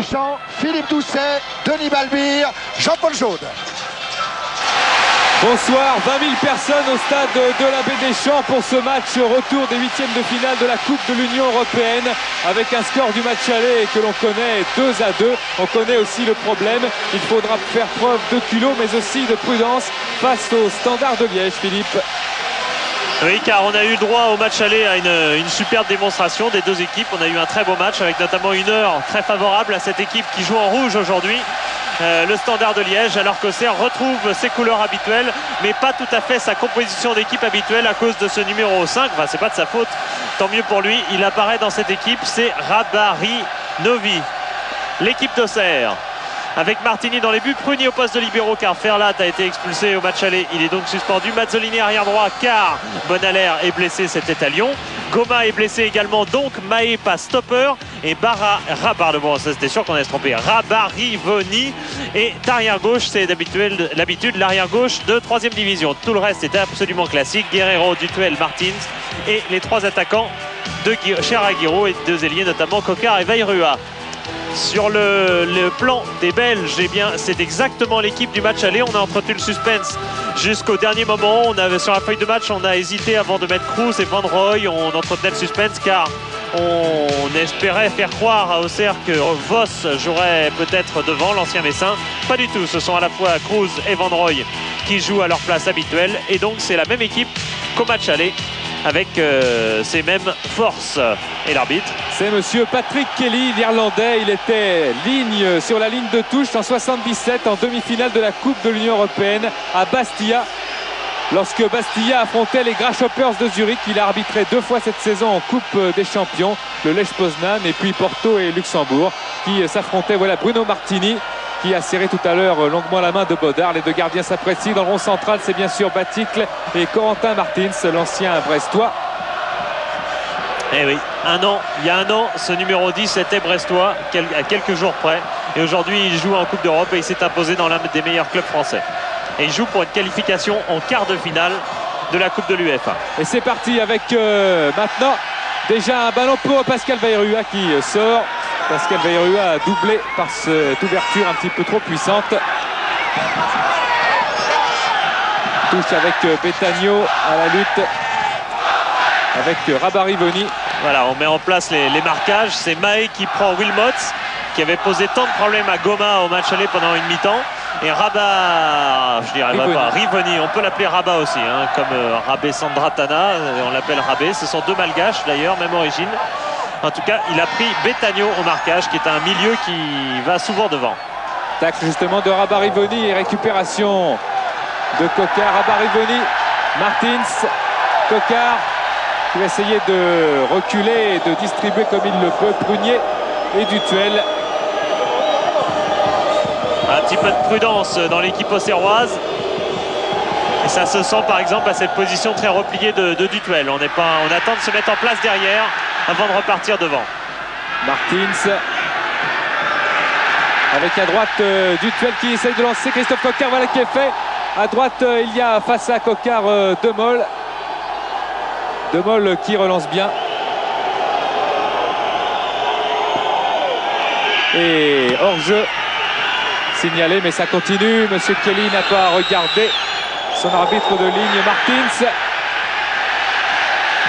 Deschamps, Philippe Doucet, Denis Balbir, Jean-Paul Jaude. Bonsoir, 20 000 personnes au stade de l'Abbé Deschamps pour ce match retour des huitièmes de finale de la Coupe de l'Union Européenne avec un score du match aller que l'on connaît 2-2. On connaît aussi le problème, il faudra faire preuve de culot mais aussi de prudence face au Standard de Liège, Philippe. Oui, car on a eu droit au match aller à une superbe démonstration des deux équipes. On a eu un très beau match avec notamment une heure très favorable à cette équipe qui joue en rouge aujourd'hui. Le Standard de Liège, alors qu'Auxerre retrouve ses couleurs habituelles mais pas tout à fait sa composition d'équipe habituelle à cause de ce numéro 5. Enfin, c'est pas de sa faute, tant mieux pour lui. Il apparaît dans cette équipe, c'est Rabari Novi, l'équipe d'Auxerre, avec Martini dans les buts, Prunier au poste de libéraux car Ferlat a été expulsé au match aller, il est donc suspendu. Mazzolini arrière droit car Bonalaire est blessé, c'était à Lyon. Goma est blessé également, donc Maé passe stopper et bon, ça c'était sûr qu'on allait se tromper, Rabarivoni est arrière gauche, c'est l'habitude, l'arrière gauche de 3e division. Tout le reste était absolument classique, Guerrero, Dutuel, Martins et les trois attaquants de Cheraguiro et deux ailiers notamment Coquard et Vairua. Sur le plan des Belges, eh bien, c'est exactement l'équipe du match aller. On a entretenu le suspense jusqu'au dernier moment. Sur la feuille de match, on a hésité avant de mettre Kroos et Van Roy. On entretenait le suspense car on espérait faire croire à Auxerre que Voss jouerait peut-être devant, l'ancien Messin. Pas du tout, ce sont à la fois Kroos et Van Roy qui jouent à leur place habituelle. Et donc c'est la même équipe qu'au match aller, avec ces mêmes forces. Et l'arbitre, c'est monsieur Patrick Kelly, l'Irlandais. Il était sur la ligne de touche en 77 en demi-finale de la Coupe de l'Union Européenne à Bastia. Lorsque Bastia affrontait les Grasshoppers de Zurich, il a arbitré 2 fois cette saison en Coupe des Champions, le Lech Poznan et puis Porto et Luxembourg qui s'affrontaient. Voilà Bruno Martini qui a serré tout à l'heure longuement la main de Bodard. Les deux gardiens s'apprécient. Dans le rond central, c'est bien sûr Baticle et Corentin Martins, l'ancien brestois. Eh oui, il y a un an, ce numéro 10 était brestois, à quelques jours près. Et aujourd'hui, il joue en Coupe d'Europe et il s'est imposé dans l'un des meilleurs clubs français. Et il joue pour une qualification en quart de finale de la Coupe de l'UEFA. Et c'est parti avec maintenant déjà un ballon pour Pascal Vairua qui sort. Pascal Vairua a doublé par cette ouverture un petit peu trop puissante. Touche avec Betagno à la lutte avec Rabarivoni. Voilà, on met en place les marquages. C'est Maé qui prend Wilmots, qui avait posé tant de problèmes à Goma au match aller pendant une mi-temps. Et Rivoni, on peut l'appeler Rabat aussi, hein, comme Rabé Sandratana, on l'appelle Rabé. Ce sont deux malgaches d'ailleurs, même origine. En tout cas, il a pris Betagno au marquage, qui est un milieu qui va souvent devant. Tacle justement de Rabarivoni et récupération de Coquard. Rabarivoni, Martins, Coquard qui va essayer de reculer et de distribuer comme il le peut. Prunier et Dutuel. Un petit peu de prudence dans l'équipe auxerroise. Et ça se sent par exemple à cette position très repliée de Dutuel. On attend de se mettre en place derrière avant de repartir devant. Martins avec à droite Dutuel qui essaye de lancer. Christophe Coquard, voilà qui est fait. À droite il y a face à Coquard Demol. Demol qui relance bien. Et hors-jeu signalé, mais ça continue. Monsieur Kelly n'a pas regardé son arbitre de ligne. Martins,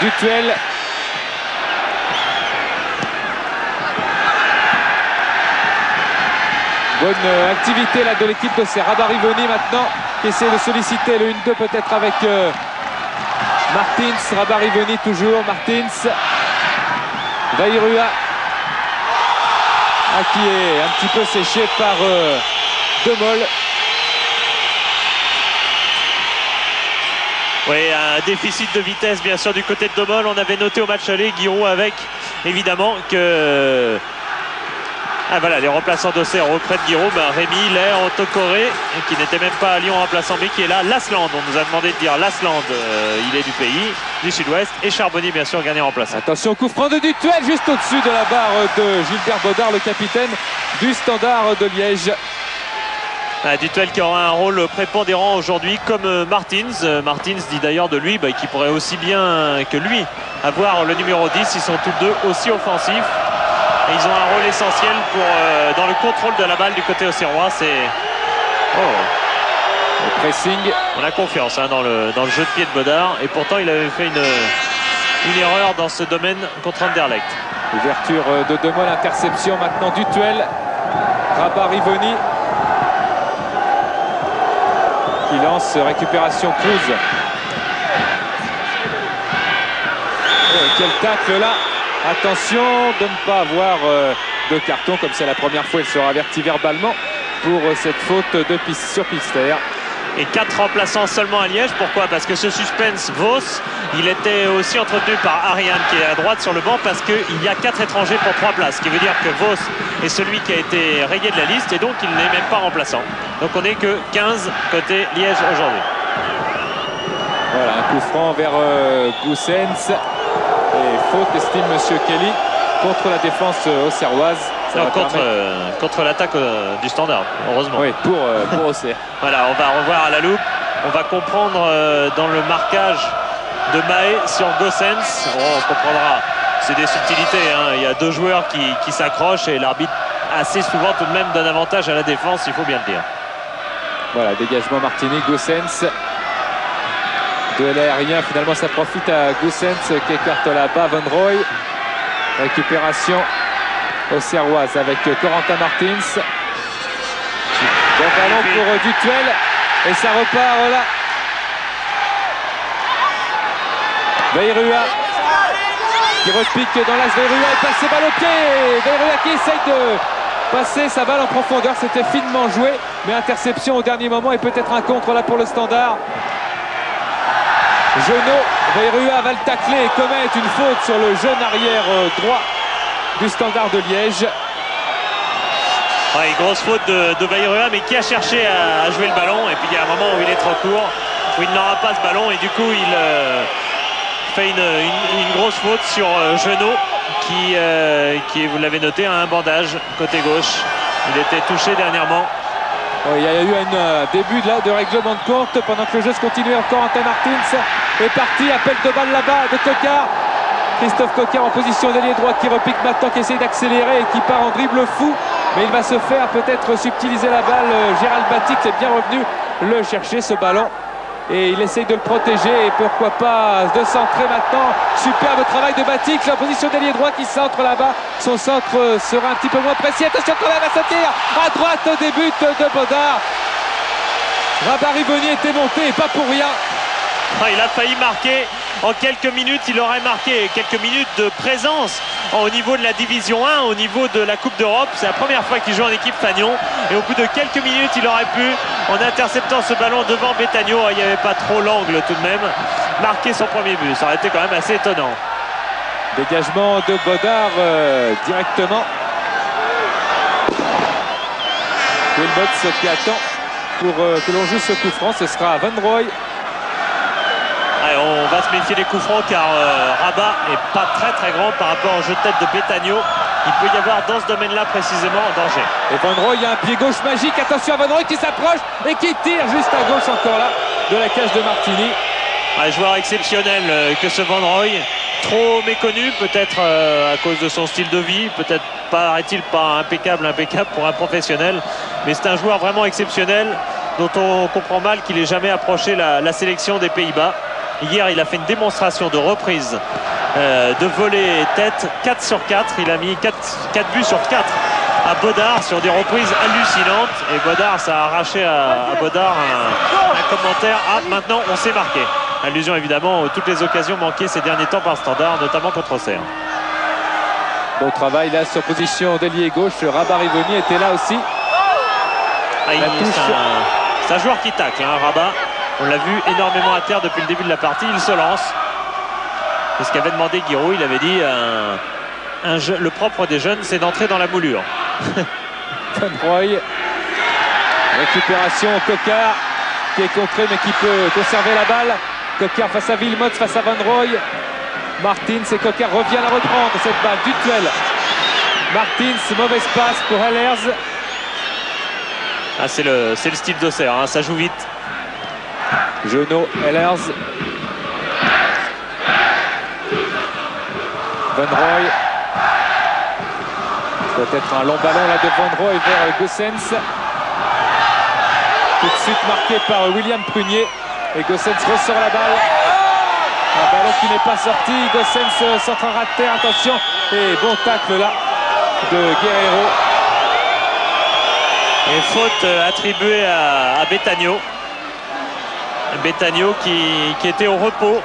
Dutuel. Bonne activité là de l'équipe de Rabarivoni maintenant qui essaie de solliciter le 1-2 peut-être avec Martins. Rabarivoni toujours, Martins, Vairua qui est un petit peu séché par Demol. Oui, un déficit de vitesse bien sûr du côté de Demol. On avait noté au match aller, Guiraud avec évidemment que voilà, les remplaçants d'Auxerre auprès de Guiraud, Rémi, Lair, Otokoré, qui n'était même pas à Lyon en remplaçant, mais qui est là. Lasland, on nous a demandé de dire Lasland, il est du pays, du sud-ouest. Et Charbonnier, bien sûr, gardien remplaçant. Attention, coup franc de Dutuel, juste au-dessus de la barre de Gilbert Bodard, le capitaine du Standard de Liège. Dutuel qui aura un rôle prépondérant aujourd'hui comme Martins. Martins dit d'ailleurs de lui qu'il pourrait aussi bien que lui avoir le numéro 10. Ils sont tous deux aussi offensifs. Et ils ont un rôle essentiel dans le contrôle de la balle du côté auxerrois. Le pressing. On a confiance dans le jeu de pied de Bodard. Et pourtant, il avait fait une erreur dans ce domaine contre Anderlecht. Ouverture de Demol, interception maintenant du Tuel. Rabat Rivoni qui lance, récupération Cruz. Oh, quel tacle là! Attention de ne pas avoir de carton, comme c'est la première fois, il sera averti verbalement pour cette faute sur Pister. Et 4 remplaçants seulement à Liège. Pourquoi? Parce que ce suspense, Vos, il était aussi entretenu par Ariane qui est à droite sur le banc, parce qu'il y a 4 étrangers pour 3 places. Ce qui veut dire que Vos est celui qui a été rayé de la liste et donc il n'est même pas remplaçant. Donc on n'est que 15 côté Liège aujourd'hui. Voilà, un coup franc vers Goossens. Et faute, estime Monsieur Kelly, contre la défense auxerroise. Non, contre l'attaque du Standard, heureusement. Oui, pour Auxerre. Voilà, on va revoir à la loupe. On va comprendre dans le marquage de Mahé sur Goossens. On comprendra, c'est des subtilités. Il y a 2 joueurs qui s'accrochent et l'arbitre assez souvent tout de même donne avantage à la défense, il faut bien le dire. Voilà, dégagement Martini, Goossens. Duel aérien, finalement ça profite à Goossens qui écarte là-bas Van Roy. Récupération auxerroise avec Corentin Martins. Bon ballon pour du Tuel et ça repart là. Veyrua qui repique dans l'axe. Veyrua est passé balle au pied. Veyrua qui essaye de passer sa balle en profondeur. C'était finement joué, mais interception au dernier moment et peut-être un contre là pour le Standard. Genot, Veyrua va le tacler et commet une faute sur le jeune arrière droit du Standard de Liège. Ouais, grosse faute de Veyrua, mais qui a cherché à jouer le ballon. Et puis il y a un moment où il est trop court, où il n'aura pas ce ballon et du coup il fait une grosse faute sur Genot qui, vous l'avez noté, a un bandage côté gauche. Il était touché dernièrement. Il y a eu un début de règlement de compte pendant que le jeu se continue. Encore Corentin Martins est parti, appel de balle là-bas de Coquard. Christophe Coquard en position d'ailier droit qui repique maintenant, qui essaye d'accélérer et qui part en dribble fou. Mais il va se faire peut-être subtiliser la balle. Gérald Batic est bien revenu le chercher ce ballon. Et il essaye de le protéger et pourquoi pas de centrer maintenant. Superbe travail de Batic, la position d'ailier droit qui centre là-bas. Son centre sera un petit peu moins précis. Attention quand même à ce tir à droite au début de Bodard. Rabat Rivoni était monté et pas pour rien. Il a failli marquer en quelques minutes. Il aurait marqué quelques minutes de présence au niveau de la Division 1, au niveau de la Coupe d'Europe. C'est la première fois qu'il joue en équipe Fagnon. Et au bout de quelques minutes, il aurait pu, en interceptant ce ballon devant Betagno, il n'y avait pas trop l'angle tout de même, marquer son premier but. Ça aurait été quand même assez étonnant. Dégagement de Bodard directement. Wilmots qui attend pour que l'on joue ce coup franc. Ce sera Van Roy. Allez, on va se méfier des coups francs car Rabat n'est pas très grand par rapport au jeu de tête de Betagno. Il peut y avoir dans ce domaine-là précisément un danger. Et Van Roy, il y a un pied gauche magique. Attention à Van Roy qui s'approche et qui tire juste à gauche encore là de la cage de Martini. Un joueur exceptionnel que ce Van Roy. Trop méconnu peut-être à cause de son style de vie. Peut-être paraît-il pas impeccable pour un professionnel. Mais c'est un joueur vraiment exceptionnel dont on comprend mal qu'il n'ait jamais approché la sélection des Pays-Bas. Hier, il a fait une démonstration de reprise de volée tête 4 sur 4. Il a mis 4 buts sur 4 à Bodard sur des reprises hallucinantes. Et Bodard, ça a arraché à Bodard un commentaire. Ah, maintenant, on s'est marqué. Allusion évidemment à toutes les occasions manquées ces derniers temps par Standard, notamment contre Auxerre. Bon travail là sur position d'ailier gauche. Rabat Rivoni était là aussi. C'est un joueur qui tacle, Rabat. On l'a vu énormément à terre depuis le début de la partie. Il se lance. C'est ce qu'avait demandé Giroud. Il avait dit le propre des jeunes, c'est d'entrer dans la moulure. Van Roy. Récupération Coquard qui est contré mais qui peut conserver la balle. Coquard face à Wilmots, face à Van Roy. Martins et Coquard revient à la reprendre cette balle du duel. Martins, mauvaise passe pour Hellers. C'est le style d'Auxerre, ça joue vite. Genot, Hellers. Van Roy. Peut-être un long ballon là de Van Roy vers Goossens. Tout de suite marqué par William Prunier. Et Goossens ressort la balle. Un ballon qui n'est pas sorti. Goossens s'entraînera de terre. Attention. Et bon tacle là de Guerreiro. Et faute attribuée à Betagno. Betagno qui était au repos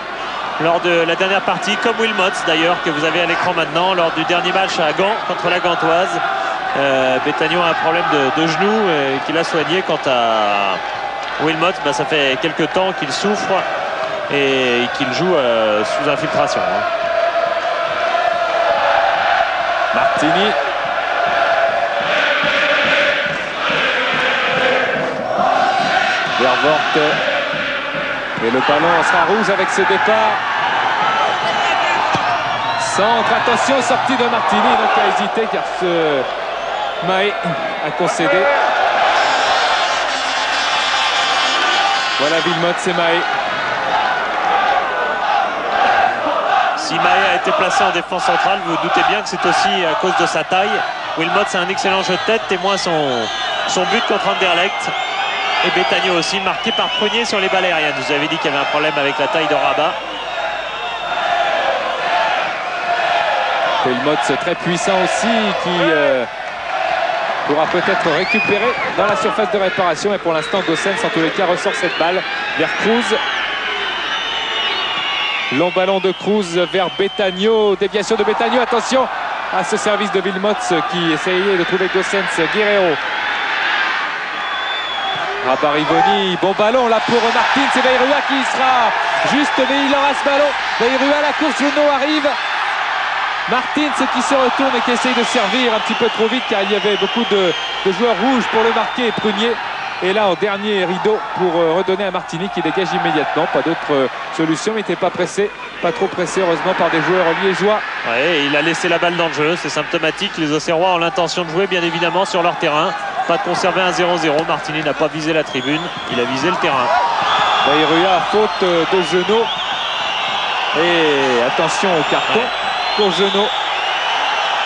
lors de la dernière partie, comme Wilmots d'ailleurs, que vous avez à l'écran maintenant, lors du dernier match à Gand contre la Gantoise. Betagno a un problème de genou qu'il a soigné. Quant à Wilmots, ça fait quelques temps qu'il souffre et qu'il joue sous infiltration. Martini. Vervoort. Et le ballon sera rouge avec ce départ. Centre, attention, sortie de Martini, donc a hésité car ce Mahé a concédé. Voilà Wilmots et Mahé. Si Mahé a été placé en défense centrale, vous vous doutez bien que c'est aussi à cause de sa taille. Wilmots a un excellent jeu de tête, témoin son but contre Anderlecht. Et Betagno aussi, marqué par Prunier sur les balles aériennes. Vous avez dit qu'il y avait un problème avec la taille de Rabat. Wilmots très puissant aussi, qui pourra peut-être récupérer dans la surface de réparation. Et pour l'instant, Goossens, en tous les cas, ressort cette balle vers Cruz. Long ballon de Cruz vers Betagno. Déviation de Betagno. Attention à ce service de Wilmots qui essayait de trouver Goossens. Guerreiro. Rabat Rivoni, bon ballon là pour Martins, c'est Veirua qui sera juste, mais il aura ce ballon. Veirua, la course, Juno arrive. Martins qui se retourne et qui essaye de servir un petit peu trop vite car il y avait beaucoup de joueurs rouges pour le marquer. Prunier est là en dernier rideau pour redonner à Martini qui dégage immédiatement. Pas d'autre solution, mais il n'était pas pressé, pas trop pressé heureusement par des joueurs liégeois. Ouais, il a laissé la balle dans le jeu, c'est symptomatique. Les Auxerrois ont l'intention de jouer bien évidemment sur leur terrain. Pas de conserver un 0-0. Martini n'a pas visé la tribune, il a visé le terrain. Veirua, faute de Genot. Et attention au carton pour Genot.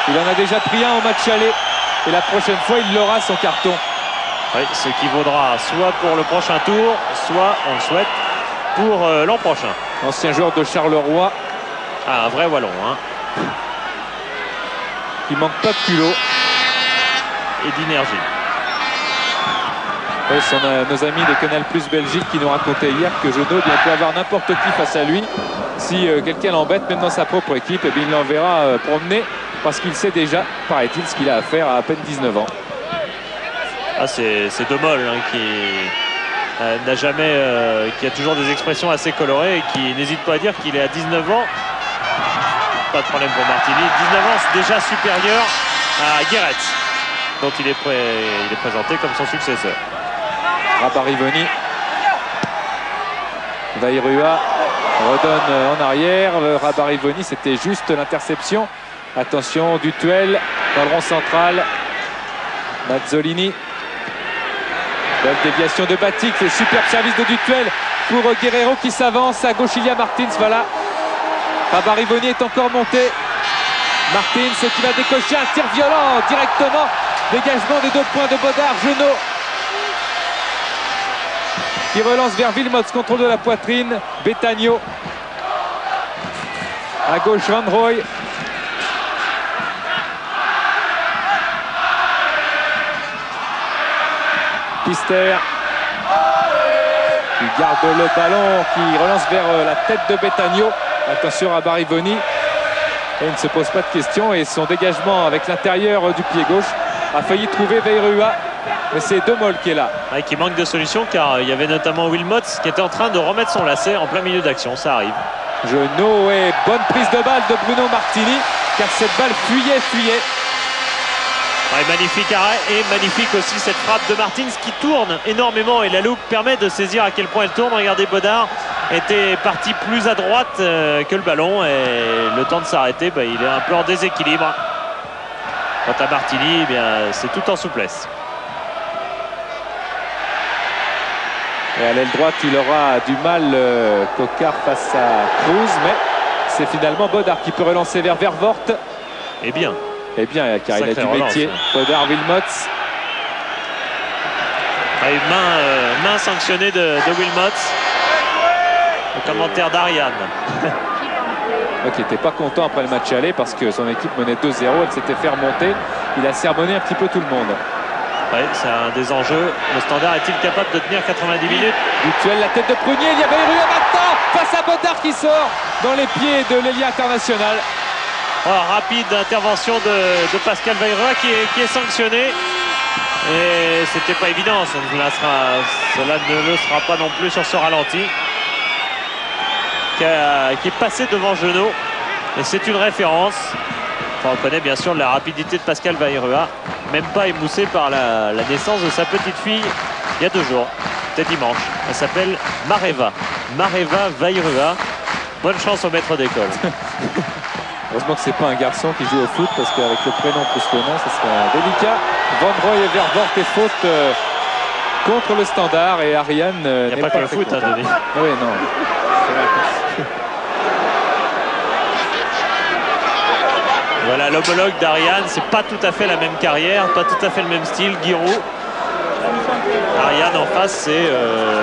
Il en a déjà pris un au match aller. Et la prochaine fois, il l'aura son carton. Oui, ce qui vaudra soit pour le prochain tour, soit, on le souhaite, pour l'an prochain. Ancien joueur de Charleroi. Ah, un vrai wallon. Il manque pas de culot. Et d'énergie. Oui, ce sont nos amis de Canal Plus Belgique qui nous racontaient hier que Genot peut avoir n'importe qui face à lui. Si quelqu'un l'embête, même dans sa propre équipe, il l'enverra promener parce qu'il sait déjà, paraît-il, ce qu'il a à faire à peine 19 ans. Ah, c'est De Mol qui n'a jamais, qui a toujours des expressions assez colorées et qui n'hésite pas à dire qu'il est à 19 ans. Pas de problème pour Martini. 19 ans, c'est déjà supérieur à Guéret, dont il est présenté comme son successeur. Rabat Rivoni. Veirua redonne en arrière. Rabat Rivoni, c'était juste l'interception. Attention, Dutuel dans le rond central. Mazzolini. Belle déviation de Batik. Le superbe service de Dutuel pour Guerreiro qui s'avance. À gauche, il y a Martins. Voilà. Rabat Rivoni est encore monté. Martins qui va décocher un tir violent directement. Dégagement des 2 points de Bodard. Genot qui relance vers Wilmots. Contrôle de la poitrine. Betagno. À gauche, Van Roy. Pister qui garde le ballon, qui relance vers la tête de Betagno. Attention à Rivoni. Et il ne se pose pas de questions et son dégagement avec l'intérieur du pied gauche a failli trouver Veirua. Mais c'est De Mol qui est là. Ouais, qui manque de solution car il y avait notamment Wilmots qui était en train de remettre son lacet en plein milieu d'action. Ça arrive. Genot et bonne prise de balle de Bruno Martini car cette balle fuyait. Ouais, magnifique arrêt et magnifique aussi cette frappe de Martins qui tourne énormément et la loupe permet de saisir à quel point elle tourne. Regardez, Bodard était parti plus à droite que le ballon et le temps de s'arrêter, il est un peu en déséquilibre. Quant à Martini, c'est tout en souplesse. Et à l'aile droite, il aura du mal, Coquard face à Cruz, mais c'est finalement Bodard qui peut relancer vers Vervoort. Et bien. Eh bien, car il a Sacrée du relance, métier. Bodard, Wilmots. Main sanctionnée de Wilmots. Le commentaire d'Ariane. Qui n'était pas content après le match aller parce que son équipe menait 2-0. Elle s'était fait remonter. Il a sermonné un petit peu tout le monde. Oui, c'est un des enjeux. Le Standard est-il capable de tenir 90 minutes? Dutuel, la tête de Prunier, il y a Bayrua maintenant face à Bodard qui sort dans les pieds de l'Elia International. Rapide intervention de Pascal Bayrua qui est sanctionné. Et c'était pas évident, cela ne le sera pas non plus sur ce ralenti. Qui est passé devant Genot. Et c'est une référence. On reconnaît bien sûr la rapidité de Pascal Bayrua. Même pas émoussé par la naissance de sa petite fille il y a 2 jours. C'était dimanche. Elle s'appelle Mareva. Mareva Bayrua. Bonne chance au maître d'école. Heureusement que c'est pas un garçon qui joue au foot parce qu'avec le prénom plus le nom, ça serait délicat. Van Roy et Vervoort et faute contre le Standard et Ariane. Il n'y a pas que le foot, Denis. Oui, non. Voilà l'homologue d'Ariane, c'est pas tout à fait la même carrière, pas tout à fait le même style, Giroud. Ariane en face, c'est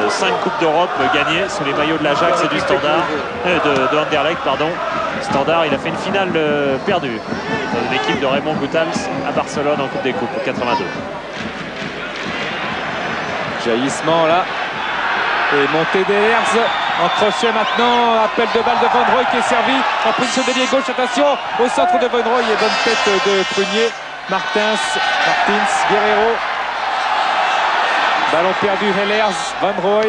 5 Coupes d'Europe gagnées sous les maillots de l'Ajax et du Standard, de Anderlecht, pardon. Standard, il a fait une finale perdue dans l'équipe de Raymond Goethals à Barcelone en Coupe des Coupes, 82. Jaillissement là. Et montée d'Ehlers en crochet maintenant, appel de balle de Van Roy qui est servi en prise sur délié gauche, attention au centre de Van Roy et bonne tête de Prunier. Martins, Guerrero, ballon perdu, Ehlers, Van Roy.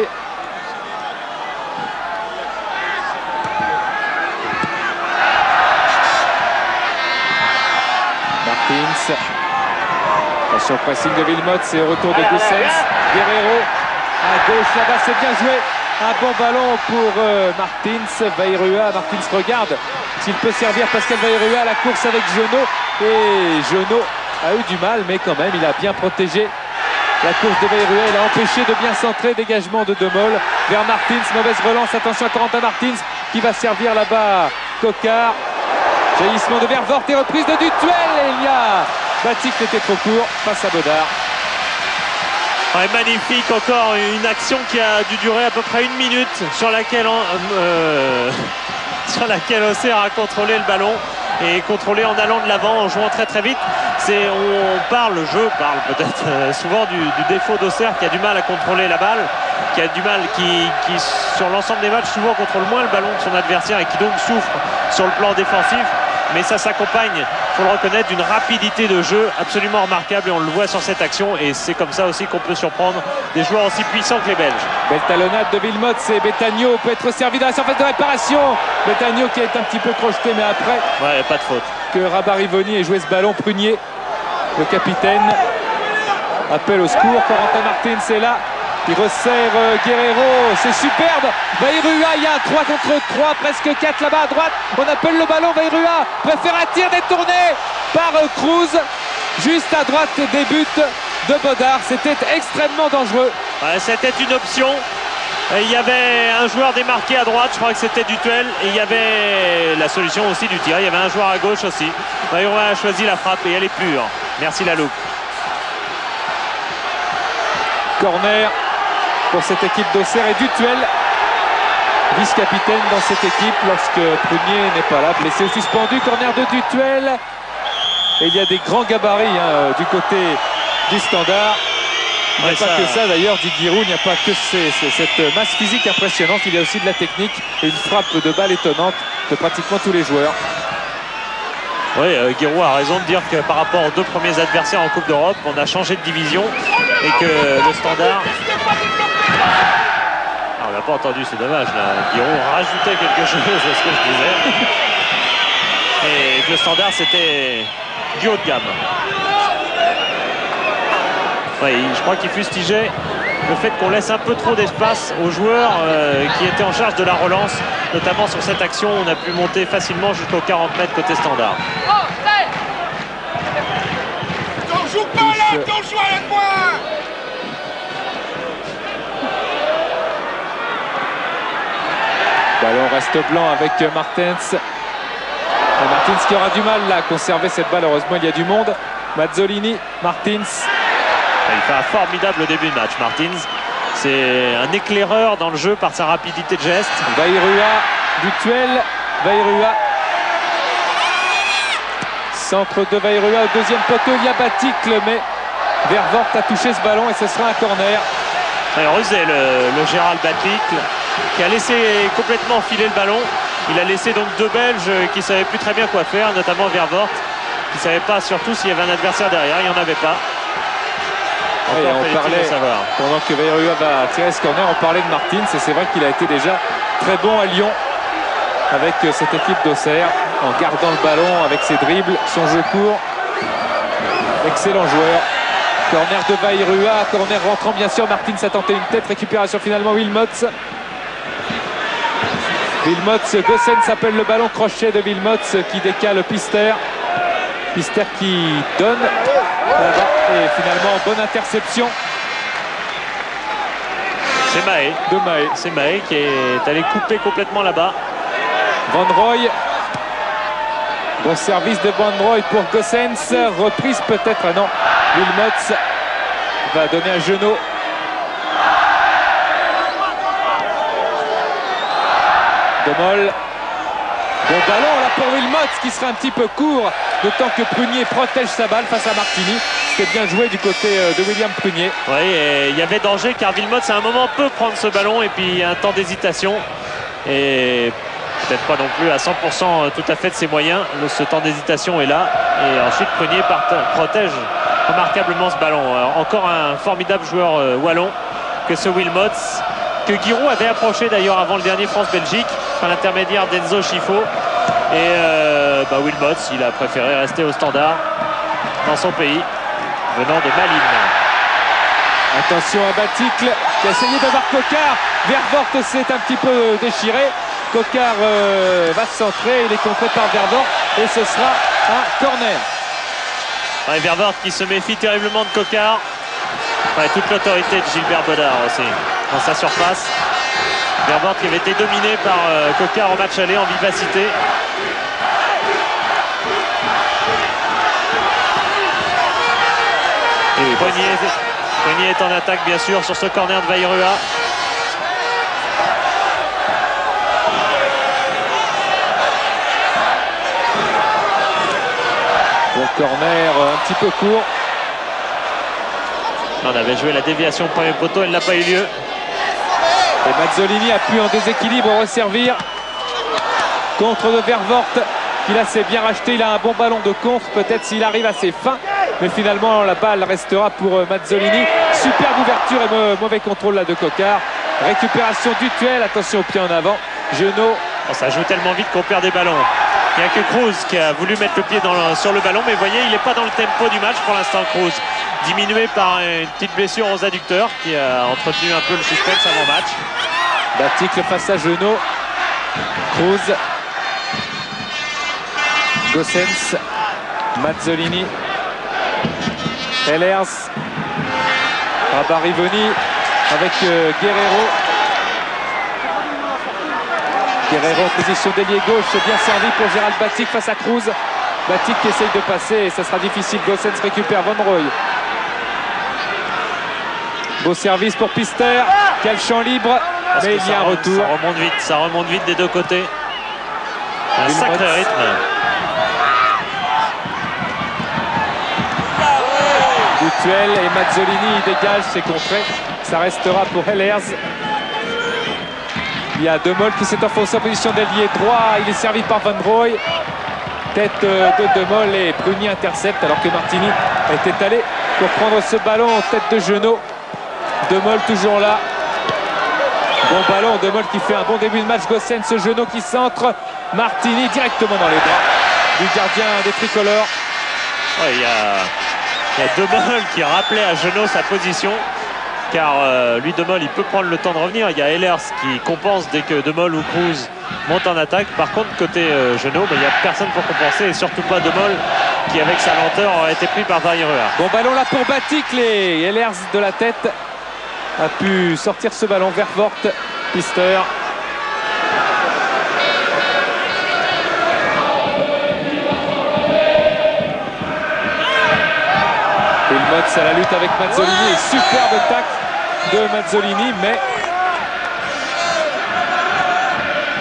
Martins, attention au pressing de Wilmots et au retour de Goossens. Guerrero à gauche là-bas, c'est bien joué. Un bon ballon pour Martins. Bayrua, Martins regarde s'il peut servir Pascal Bayrua à la course avec Genot. Et Genot a eu du mal, mais quand même, il a bien protégé la course de Bayrua. Il a empêché de bien centrer. Dégagement de Demol vers Martins. Mauvaise relance. Attention à Corentin Martins qui va servir là-bas Coquard. Jaillissement de Vervoort et reprise de Dutuel. Et il y a Batik qui était trop court face à Bodard. Ouais, magnifique, encore une action qui a dû durer à peu près 1 minute sur laquelle Auxerre a contrôlé le ballon et contrôlé en allant de l'avant, en jouant très très vite. Je parle peut-être souvent du défaut d'Auxerre qui a du mal à contrôler la balle, qui a du mal, qui sur l'ensemble des matchs souvent contrôle moins le ballon de son adversaire et qui donc souffre sur le plan défensif. Mais ça s'accompagne, il faut le reconnaître, d'une rapidité de jeu absolument remarquable et on le voit sur cette action et c'est comme ça aussi qu'on peut surprendre des joueurs aussi puissants que les Belges. Belle talonnade de Wilmots et Betagno peut être servi dans la surface de réparation. Betagno qui est un petit peu crocheté mais après pas de faute. Que Rabat-Rivoni ait joué ce ballon. Prunier, le capitaine, appelle au secours. Corentin Martins est là. Il resserre Guerrero, c'est superbe. Bayrua, il y a 3 contre 3, presque 4 là-bas à droite. On appelle le ballon, Bayrua préfère un tir détourné par Cruz. Juste à droite des buts de Bodard. C'était extrêmement dangereux. C'était une option. Il y avait un joueur démarqué à droite, je crois que c'était Dutuel. Et il y avait la solution aussi du tir. Il y avait un joueur à gauche aussi. Bayrua a choisi la frappe et elle est pure. Merci la loupe. Corner pour cette équipe d'Auxerre et Dutuel, vice-capitaine dans cette équipe lorsque Prunier n'est pas là, blessé ou suspendu. Corner de Dutuel et il y a des grands gabarits du côté du Standard. Il n'y a pas que ça d'ailleurs, dit Giroud, il n'y a pas que cette masse physique impressionnante, il y a aussi de la technique et une frappe de balle étonnante de pratiquement tous les joueurs. Oui, Giroud a raison de dire que par rapport aux 2 premiers adversaires en Coupe d'Europe, on a changé de division et que le Standard... on n'a pas entendu, c'est dommage là. Giroud rajoutait quelque chose à ce que je disais. Et que le Standard, c'était du haut de gamme. Oui, je crois qu'il fustigeait le fait qu'on laisse un peu trop d'espace aux joueurs qui étaient en charge de la relance, notamment sur cette action. On a pu monter facilement jusqu'aux 40 mètres côté Standard. On joue pas là, on joue avec moi. Ballon reste blanc avec Martins. Martins qui aura du mal là à conserver cette balle. Heureusement, il y a du monde. Mazzolini, Martins. Il fait un formidable début de match, Martins. C'est un éclaireur dans le jeu par sa rapidité de geste. Vairua, Dutuel, Vairua. Centre de Vairua au deuxième poteau. Il y a Baticle, mais Vervoort a touché ce ballon et ce sera un corner. Rusé le Gérald Baticle qui a laissé complètement filer le ballon. Il a laissé donc deux Belges qui ne savaient plus très bien quoi faire, notamment Vervoort, qui ne savait pas surtout s'il y avait un adversaire derrière. Il n'y en avait pas. Et on parlait, pendant que Vairua va tirer ce corner, on parlait de Martins et c'est vrai qu'il a été déjà très bon à Lyon avec cette équipe d'Auxerre en gardant le ballon avec ses dribbles, son jeu court. Excellent joueur. Corner de Vairua, corner rentrant bien sûr. Martins a tenté une tête, récupération finalement Wilmots. Wilmots, Gossens appelle le ballon, crochet de Wilmots qui décale Pister. Pister qui donne et finalement bonne interception. C'est Mahé. De Mahé. C'est Mahé qui est allé couper complètement là-bas. Van Roy. Bon service de Van Roy pour Gossens. Reprise peut-être. Ah non. Wilmots va donner un genou. Demol. Bon ballon là pour Wilmots qui sera un petit peu court. D'autant que Prunier protège sa balle face à Martini. C'était bien joué du côté de William Prunier. Oui, et il y avait danger car Wilmots à un moment peut prendre ce ballon et puis il y a un temps d'hésitation. Et peut-être pas non plus à 100% tout à fait de ses moyens. Ce temps d'hésitation est là. Et ensuite Prunier protège remarquablement ce ballon. Encore un formidable joueur wallon que ce Wilmots, que Giroud avait approché d'ailleurs avant le dernier France-Belgique par l'intermédiaire d'Enzo Schifo. Et Wilmots, il a préféré rester au Standard dans son pays, venant de Malines. Attention à Baticle qui a essayé d'avoir Coquard. Vervoort s'est un petit peu déchiré. Coquard va se centrer, il est contré par Vervoort et ce sera un corner. Ouais, Vervoort qui se méfie terriblement de Coquard. Ouais, toute l'autorité de Gilbert Bodard aussi dans sa surface. Vervoort qui avait été dominé par Coquard au match aller en vivacité. Prunier est en attaque bien sûr sur ce corner de Vairua. Bon corner un petit peu court. On avait joué la déviation au premier poteau, elle n'a pas eu lieu. Et Mazzolini a pu en déséquilibre resservir. Contre de Vervoort. Il a s'est bien racheté, il a un bon ballon de contre, peut-être s'il arrive assez fin. Mais finalement la balle restera pour Mazzolini. Superbe ouverture et mauvais contrôle là de Coquard. Récupération du Dutuel, attention au pied en avant. Genot. Oh, ça joue tellement vite qu'on perd des ballons. Il n'y a que Cruz qui a voulu mettre le pied sur le ballon, mais vous voyez, il n'est pas dans le tempo du match pour l'instant, Cruz. Diminué par une petite blessure aux adducteurs qui a entretenu un peu le suspense avant match. Baticle face à Genot. Cruz. Gossens. Mazzolini. Ehlers. Rabarivoni avec Guerrero. Guerrero en position d'ailier gauche, bien servi pour Gérald Baticle face à Cruz. Baticle qui essaye de passer et ça sera difficile. Gossens récupère Van Roy. Beau service pour Pister qui a le champ libre, mais il y a un retour. Ça remonte vite des deux côtés. Un sacré rythme. Dutuel et Mazzolini dégagent, c'est contré. Ça restera pour Ehlers. Il y a Demol qui s'est enfoncé en position d'ailier droit. Il est servi par Van Roy. Tête de Demol et Prunier intercepte alors que Martini était allé pour prendre ce ballon en tête de Genot. Demol toujours là. Bon ballon, Demol qui fait un bon début de match. Gossens, ce Genot qui centre. Martini directement dans les bras du gardien des tricolores. Ouais, il y a Demol qui rappelait à Genot sa position. Car lui, Demol, il peut prendre le temps de revenir. Il y a Ehlers qui compense dès que Demol ou Cruz monte en attaque. Par contre, côté Genot, il n'y a personne pour compenser. Et surtout pas Demol qui, avec sa lenteur, aurait été pris par Vairua. Bon ballon là pour Baticle et Ehlers de la tête a pu sortir ce ballon. Vervoort, Pister. Wilmots à la lutte avec Mazzolini. Et superbe tacle de Mazzolini, mais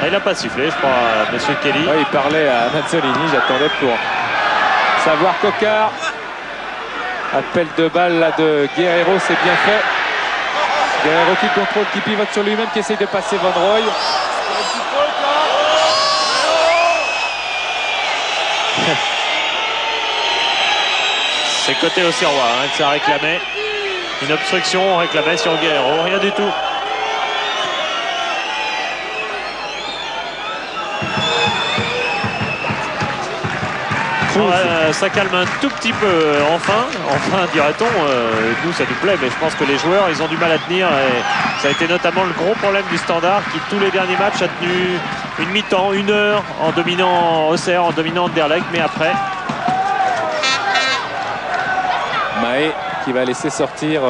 il n'a pas sifflé, je crois, monsieur Kelly. il parlait à Mazzolini. J'attendais pour savoir Coquard. Appel de balle là de Guerrero, c'est bien fait. Guerrero qui contrôle, qui pivote sur lui-même, qui essaye de passer Van Roy. C'est côté Auxerrois que ça réclamait. Une obstruction, on réclamait sur Guerrero, rien du tout. Ça calme un tout petit peu, enfin dirait-on. Nous ça nous plaît, mais je pense que les joueurs ils ont du mal à tenir, et ça a été notamment le gros problème du Standard qui tous les derniers matchs a tenu une mi-temps, 1 heure en dominant Auxerre, en dominant Anderlecht, mais après Mahé qui va laisser sortir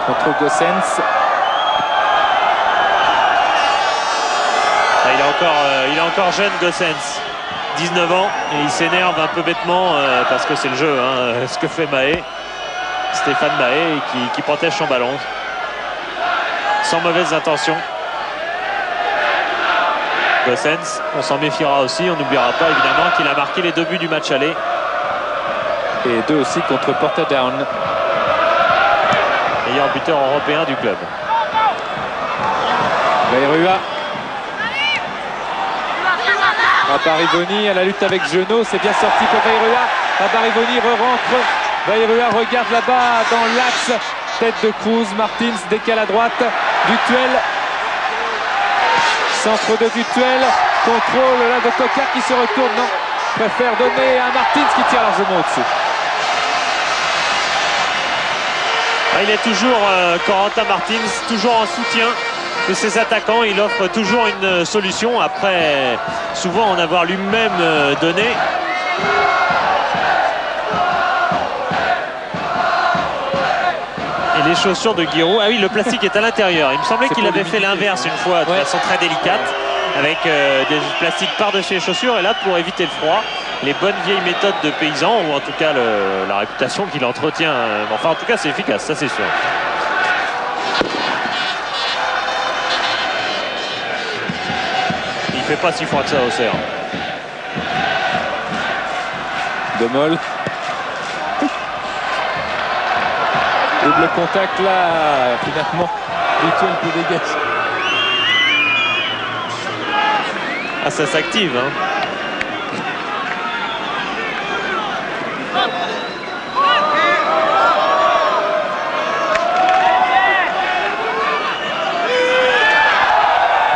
contre Gossens. Il est encore jeune, Gossens, 19 ans, et il s'énerve un peu bêtement parce que c'est le jeu, ce que fait Mahé, Stéphane Mahé, qui protège son ballon sans mauvaises intentions. Gossens, on s'en méfiera aussi, on n'oubliera pas évidemment qu'il a marqué les 2 buts du match aller. Et 2 aussi contre Portadown. Meilleur buteur européen du club. Bayrua. Rabarivoni à la lutte avec Genot, c'est bien sorti pour Bayrua. Rabarivoni re-rentre. Bayrua regarde là-bas dans l'axe. Tête de Cruz, Martins décale à droite. Dutuel. Centre de Dutuel. Contrôle là de Coquard qui se retourne. Non, préfère donner à Martins qui tire largement au-dessus. Il est toujours, Corentin Martins, toujours en soutien de ses attaquants. Il offre toujours une solution après souvent en avoir lui-même donné. Et les chaussures de Giroud, ah oui, le plastique est à l'intérieur. Il me semblait qu'il avait fait l'inverse une fois de façon très délicate, avec des plastiques par-dessus les chaussures, et là pour éviter le froid, les bonnes vieilles méthodes de paysans, ou en tout cas la réputation qu'il entretient. Enfin en tout cas c'est efficace, ça c'est sûr. Il fait pas si froid que ça au Auxerre. De Mol. Double contact là, finalement. Dutuel peut dégager. Ah, ça s'active,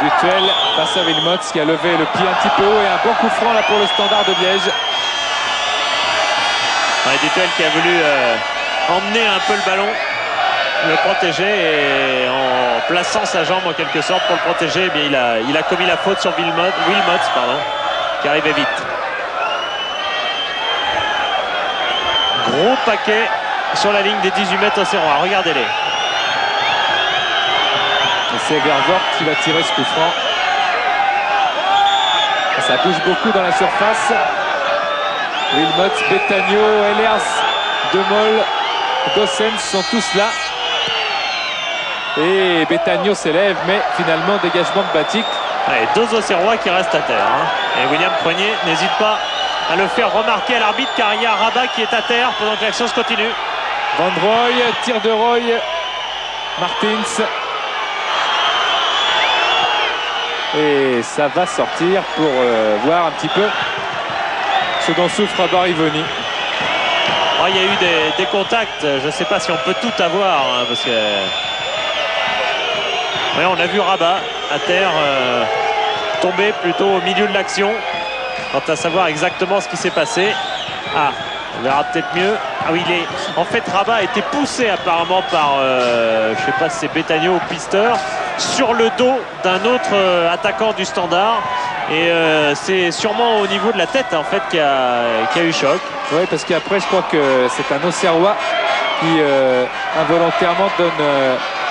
Dutuel passe à Wilmots qui a levé le pied un petit peu haut, et un bon coup franc là pour le Standard de Liège. Dutuel qui a voulu emmener un peu le ballon, le protéger, et en plaçant sa jambe en quelque sorte pour le protéger, eh bien, il a commis la faute sur Wilmots, qui arrivait vite. Gros paquet sur la ligne des 18 mètres auxerrois, regardez-les. C'est Vervoort qui va tirer ce coup franc. Ça bouge beaucoup dans la surface. Wilmots, Betagno, Ehlers, De Mol, Gossens sont tous là. Et Betagno s'élève, mais finalement dégagement de Batik. Allez, 2 Auxerrois qui restent à terre. Et William Prenier n'hésite pas à le faire remarquer à l'arbitre, car il y a Rabat qui est à terre pendant que l'action se continue. Van Roy, tir de Roy, Martins. Et ça va sortir pour voir un petit peu ce dont souffre Rabarivoni. Il y a eu des contacts, je ne sais pas si on peut tout avoir, parce que on a vu Rabat à terre tomber plutôt au milieu de l'action. Quant à savoir exactement ce qui s'est passé, on verra peut-être mieux. Ah oui, en fait Rabat a été poussé apparemment par je ne sais pas si c'est Betagno ou Pister, sur le dos d'un autre attaquant du Standard, et c'est sûrement au niveau de la tête en fait qu'il y a eu choc. Oui, parce qu'après je crois que c'est un Auxerrois qui involontairement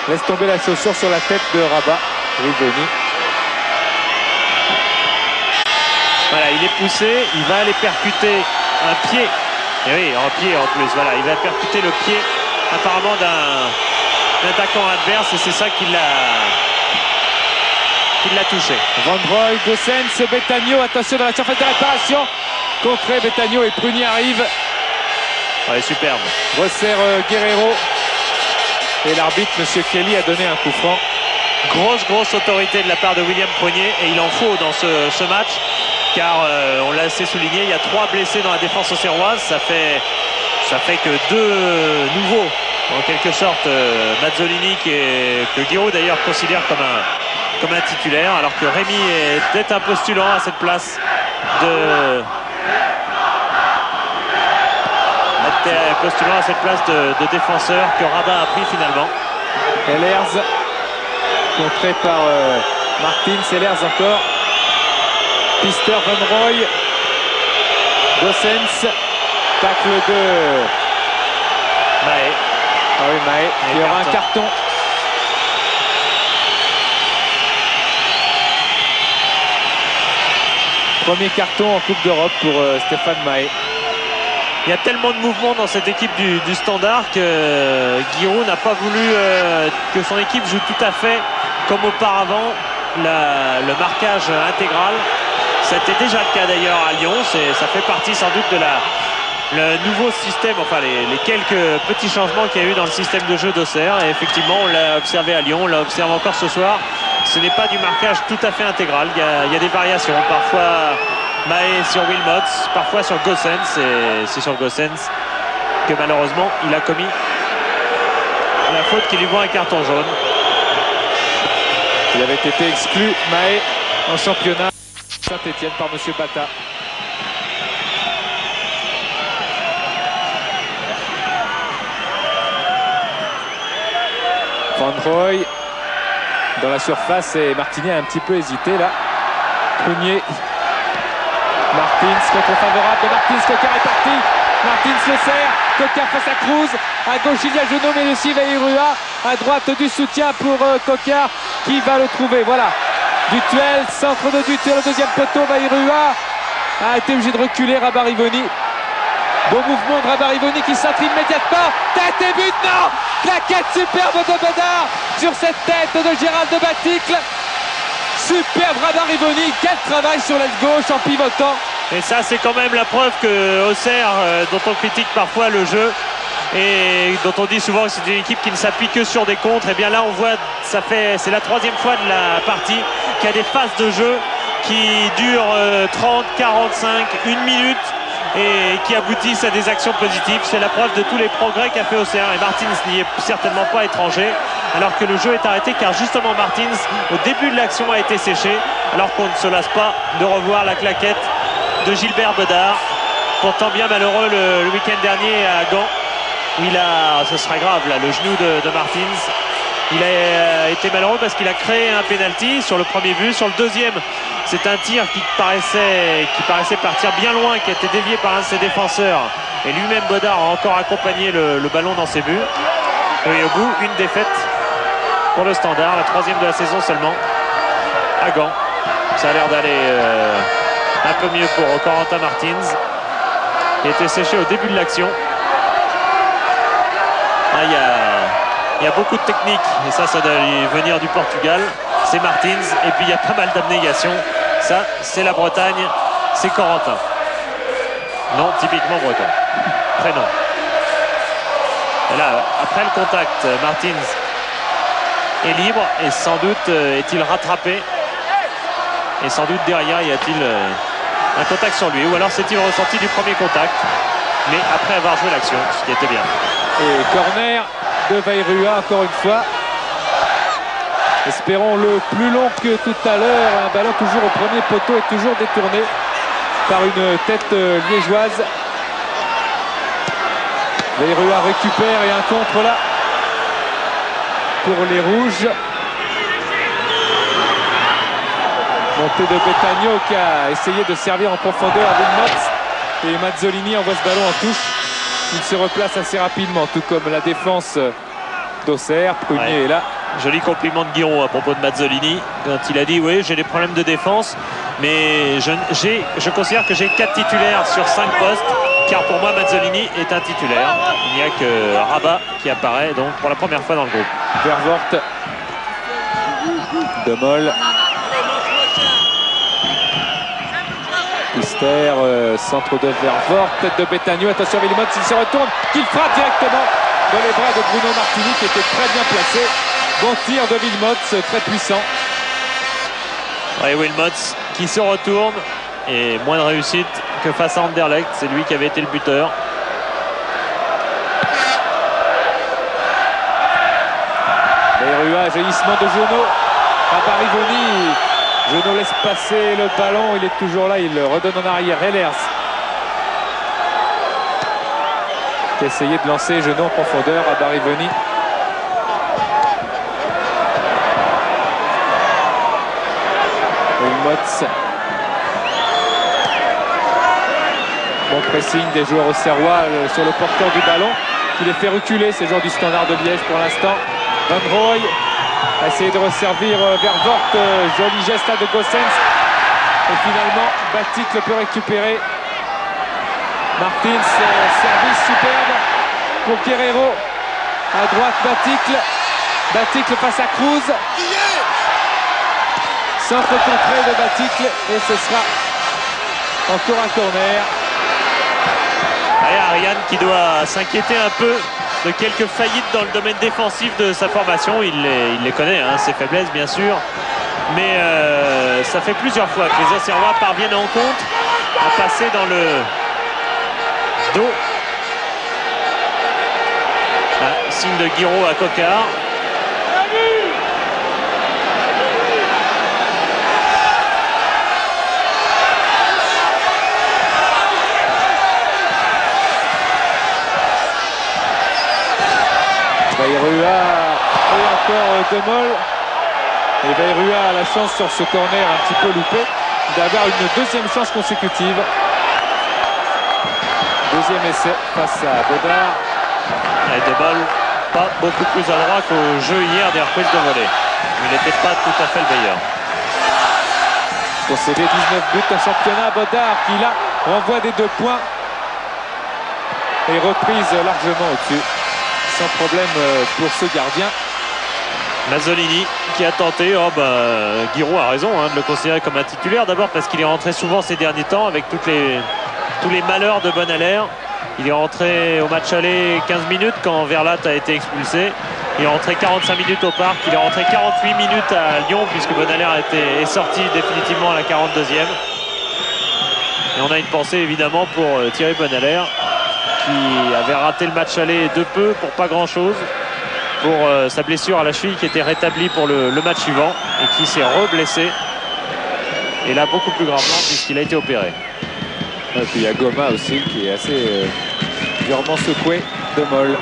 laisse tomber la chaussure sur la tête de Rabat. Rivoni. Voilà, il est poussé, il va aller percuter un pied Et oui, en pied en plus. Voilà, il va percuter le pied apparemment d'un attaquant adverse et c'est ça qui l'a touché. Van Roy, Gossens, Betagno, attention dans la surface de réparation. Contré, Betagno et Prunier arrive. Ouais, superbe. Resserre Guerrero. Et l'arbitre, M. Kelly, a donné un coup franc. Grosse autorité de la part de William Prunier et il en faut dans ce match car on l'a assez souligné, il y a 3 blessés dans la défense auxerroise, ça fait que 2 nouveaux en quelque sorte, Mazzolini que Guiraud d'ailleurs considère comme un titulaire alors que Rémi est peut-être un postulant à cette place de défenseur que Rabat a pris finalement. Ehlers contré par Martins, Ehlers encore. Pister, Van Roy, Gossens, tacle de Mahé. Ah oui, Mahé, il y aura un carton. Premier carton en Coupe d'Europe pour Stéphane Mahé. Il y a tellement de mouvements dans cette équipe du Standard que Guiraud n'a pas voulu que son équipe joue tout à fait comme auparavant le marquage intégral. C'était déjà le cas d'ailleurs à Lyon. Ça fait partie sans doute de le nouveau système, enfin les quelques petits changements qu'il y a eu dans le système de jeu d'Auxerre. Et effectivement, on l'a observé à Lyon, on l'a observé encore ce soir. Ce n'est pas du marquage tout à fait intégral. Il y a des variations. Parfois Mahé sur Wilmots, parfois sur Gossens. Et c'est sur Gossens que malheureusement il a commis la faute qui lui vaut un carton jaune. Il avait été exclu, Mahé, en championnat Saint-Etienne par M. Bata. Van Roy dans la surface et Martini a un petit peu hésité là. Prunier. Martins, contre favorable de Martins, Coquard est parti. Martins le serre, Coquard face à Cruz. À gauche il y a Junot mais aussi Vairua. À droite du soutien pour Coquard qui va le trouver. Voilà. Dutuel, centre de Dutuel au deuxième poteau. Vairua a été obligé de reculer. Rabat-Rivoni. Bon mouvement de Rabat-Rivoni qui centre immédiatement. Tête et but, non! Claquette superbe de Bedard sur cette tête de Gérald de Baticle. Superbe Rabat-Rivoni, quel travail sur l'aile gauche en pivotant. Et ça c'est quand même la preuve que Auxerre, dont on critique parfois le jeu et dont on dit souvent que c'est une équipe qui ne s'appuie que sur des contres, et bien là on voit, c'est la 3e fois de la partie qu'il y a des phases de jeu qui durent 30, 45, 1 minute et qui aboutissent à des actions positives. C'est la preuve de tous les progrès qu'a fait Auxerre et Martins n'y est certainement pas étranger alors que le jeu est arrêté car justement Martins au début de l'action a été séché alors qu'on ne se lasse pas de revoir la claquette de Gilbert Bedard, pourtant bien malheureux le week-end dernier à Gand où ce sera grave là, le genou de Martins. Il a été malheureux parce qu'il a créé un penalty sur le premier but. Sur le deuxième, c'est un tir qui paraissait partir bien loin, qui a été dévié par un de ses défenseurs. Et lui-même, Bedard, a encore accompagné le ballon dans ses buts. Et au bout, une défaite pour le Standard, la 3e de la saison seulement, à Gand. Ça a l'air d'aller un peu mieux pour Corentin Martins, qui a été séché au début de l'action. Il y a beaucoup de technique et ça doit venir du Portugal. C'est Martins et puis il y a pas mal d'abnégation. Ça, c'est la Bretagne, c'est Corentin. Non, typiquement breton. Prénom. Et là, après le contact, Martins est libre et sans doute est-il rattrapé. Et sans doute derrière, y a-t-il un contact sur lui ou alors c'est-il ressenti du premier contact mais après avoir joué l'action, ce qui était bien. Et corner de Vairua encore une fois. Espérons le plus long que tout à l'heure. Un ballon toujours au premier poteau et toujours détourné par une tête liégeoise. Vairua récupère et un contre là pour les Rouges. Montée de Betagno qui a essayé de servir en profondeur à Wilmots. Et Mazzolini envoie ce ballon en touche. Il se replace assez rapidement, tout comme la défense d'Auxerre. Prunier est là. Joli compliment de Guiraud à propos de Mazzolini quand il a dit oui, j'ai des problèmes de défense mais je considère que j'ai 4 titulaires sur 5 postes, car pour moi Mazzolini est un titulaire. Il n'y a que Rabat qui apparaît donc pour la première fois dans le groupe. Vervoort, De Mol, Pister, centre de Vervoort, tête de Betagno, attention Wilmots, il se retourne, qu'il frappe directement dans les bras de Bruno Martini qui était très bien placé. Bon tir de Wilmots, très puissant. Ouais, Wilmots qui se retourne et moins de réussite que face à Anderlecht, c'est lui qui avait été le buteur. Berua, jaillissement de Jeannot. Rabarivoni. Jeannot laisse passer le ballon, il est toujours là, il le redonne en arrière. Ehlers qui a essayé de lancer Jeannot en profondeur. Rabarivoni. Wilmots. Bon pressing des joueurs auxerrois sur le porteur du ballon qui les fait reculer, ces joueurs du Standard de Liège pour l'instant. Van Rooij a essayé de resservir Vervoort, joli geste là de Goossens. Et finalement, Baticle peut récupérer. Martins, service superbe pour Guerreiro. À droite, Baticle. Baticle face à Cruz. Centre contré de Baticle et ce sera encore un corner. Et Ariane qui doit s'inquiéter un peu de quelques faillites dans le domaine défensif de sa formation. Il les connaît, hein, ses faiblesses bien sûr. Mais ça fait plusieurs fois que les Auxerrois parviennent en compte à passer dans le dos. Ah, signe de Guiraud à Coquard. Bayrua et encore De Mol. Et Bayrua a la chance sur ce corner un petit peu loupé d'avoir une deuxième chance consécutive. Deuxième essai face à Baudard. Et De Mol pas beaucoup plus adroit qu'au jeu hier des reprises de volée. Il n'était pas tout à fait le meilleur. Possédé 19 buts en championnat, Baudard qui là renvoie des 2 points. Et reprise largement au-dessus. Sans problème pour ce gardien. Mazzolini qui a tenté, Guiraud a raison de le considérer comme un titulaire, d'abord parce qu'il est rentré souvent ces derniers temps avec tous les malheurs de Bonalaire. Il est rentré au match aller 15 minutes quand Verlat a été expulsé. Il est rentré 45 minutes au Parc, il est rentré 48 minutes à Lyon puisque Bonalaire est sorti définitivement à la 42e. Et on a une pensée évidemment pour Thierry Bonalaire qui avait raté le match aller de peu pour pas grand chose, pour sa blessure à la cheville qui était rétablie pour le match suivant et qui s'est reblessé et là beaucoup plus gravement puisqu'il a été opéré. Et puis il y a Goma aussi qui est assez durement secoué. De Mol,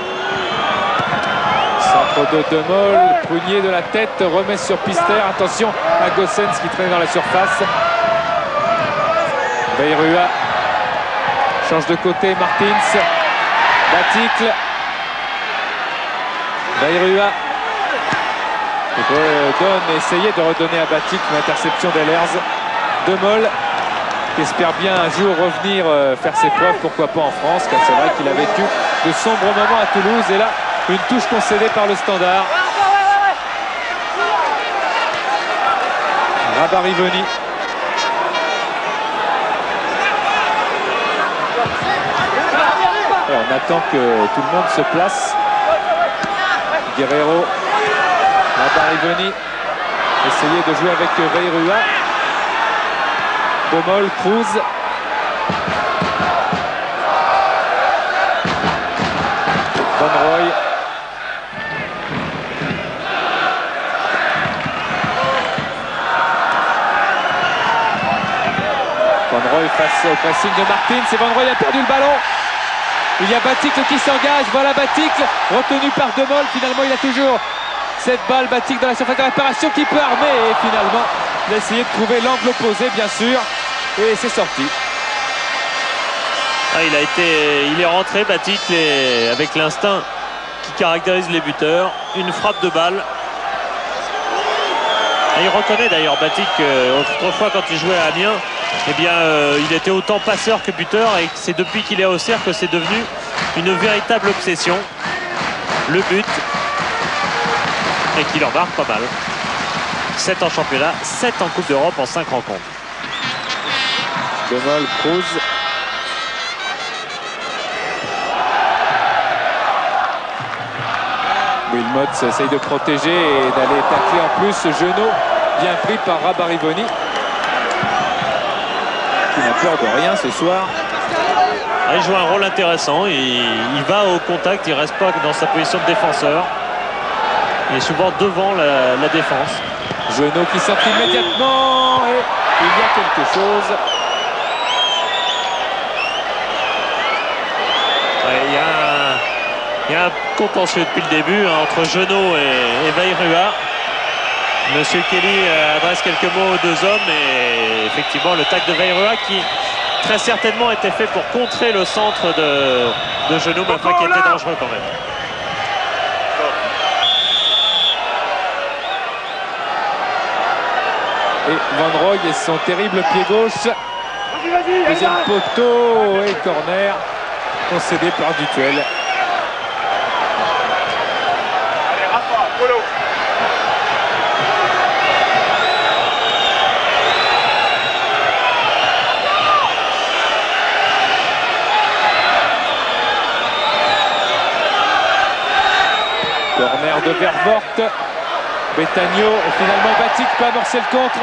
centre de Mol, Prunier de la tête, remet sur Pister, attention à Goossens qui traîne dans la surface. Bayrua change de côté, Martins, Baticle, Bayrua donne, essayer de redonner à Baticle, l'interception d'Ehlers. De Mol qui espère bien un jour revenir faire ses preuves, pourquoi pas en France, car c'est vrai qu'il a vécu de sombres moments à Toulouse et là une touche concédée par le Standard. Rabarivoni. Et on attend que tout le monde se place. Guerreiro, Rabarivoni, essayer de jouer avec Bayrua. De Mol, Cruz. Van Rooij. Van Rooij face au pressing de Martins et Van Rooij a perdu le ballon. Il y a Baticle qui s'engage, voilà Baticle, retenu par De Mol, finalement il a toujours cette balle, Baticle dans la surface de réparation qui peut armer et finalement il a essayé de trouver l'angle opposé bien sûr et c'est sorti. Il est rentré Baticle avec l'instinct qui caractérise les buteurs, une frappe de balle. Et il reconnaît d'ailleurs Baticle autrefois quand il jouait à Amiens, eh bien, il était autant passeur que buteur, et c'est depuis qu'il est à Auxerre que c'est devenu une véritable obsession. Le but, et qu'il en marque pas mal. 7 en championnat, 7 en Coupe d'Europe en 5 rencontres. Demol, Cruz. Wilmots essaye de protéger et d'aller tacler en plus. Genaud bien pris par Rabarivoni, qui n'a peur de rien ce soir. Il joue un rôle intéressant, il va au contact, il ne reste pas dans sa position de défenseur. Il est souvent devant la défense. Genaud qui sort immédiatement et il y a quelque chose. Il y a un contentieux depuis le début entre Genaud et Vairua. Monsieur Kelly adresse quelques mots aux deux hommes et effectivement le tacle de Vairua qui très certainement était fait pour contrer le centre de Genaud, mais enfin qui était dangereux quand même. Et Van Roy et son terrible pied gauche. Deuxième poteau et corner concédé par Dutuel. Corner de Vervoort. Betagno et finalement Batic peut amorcer le contre.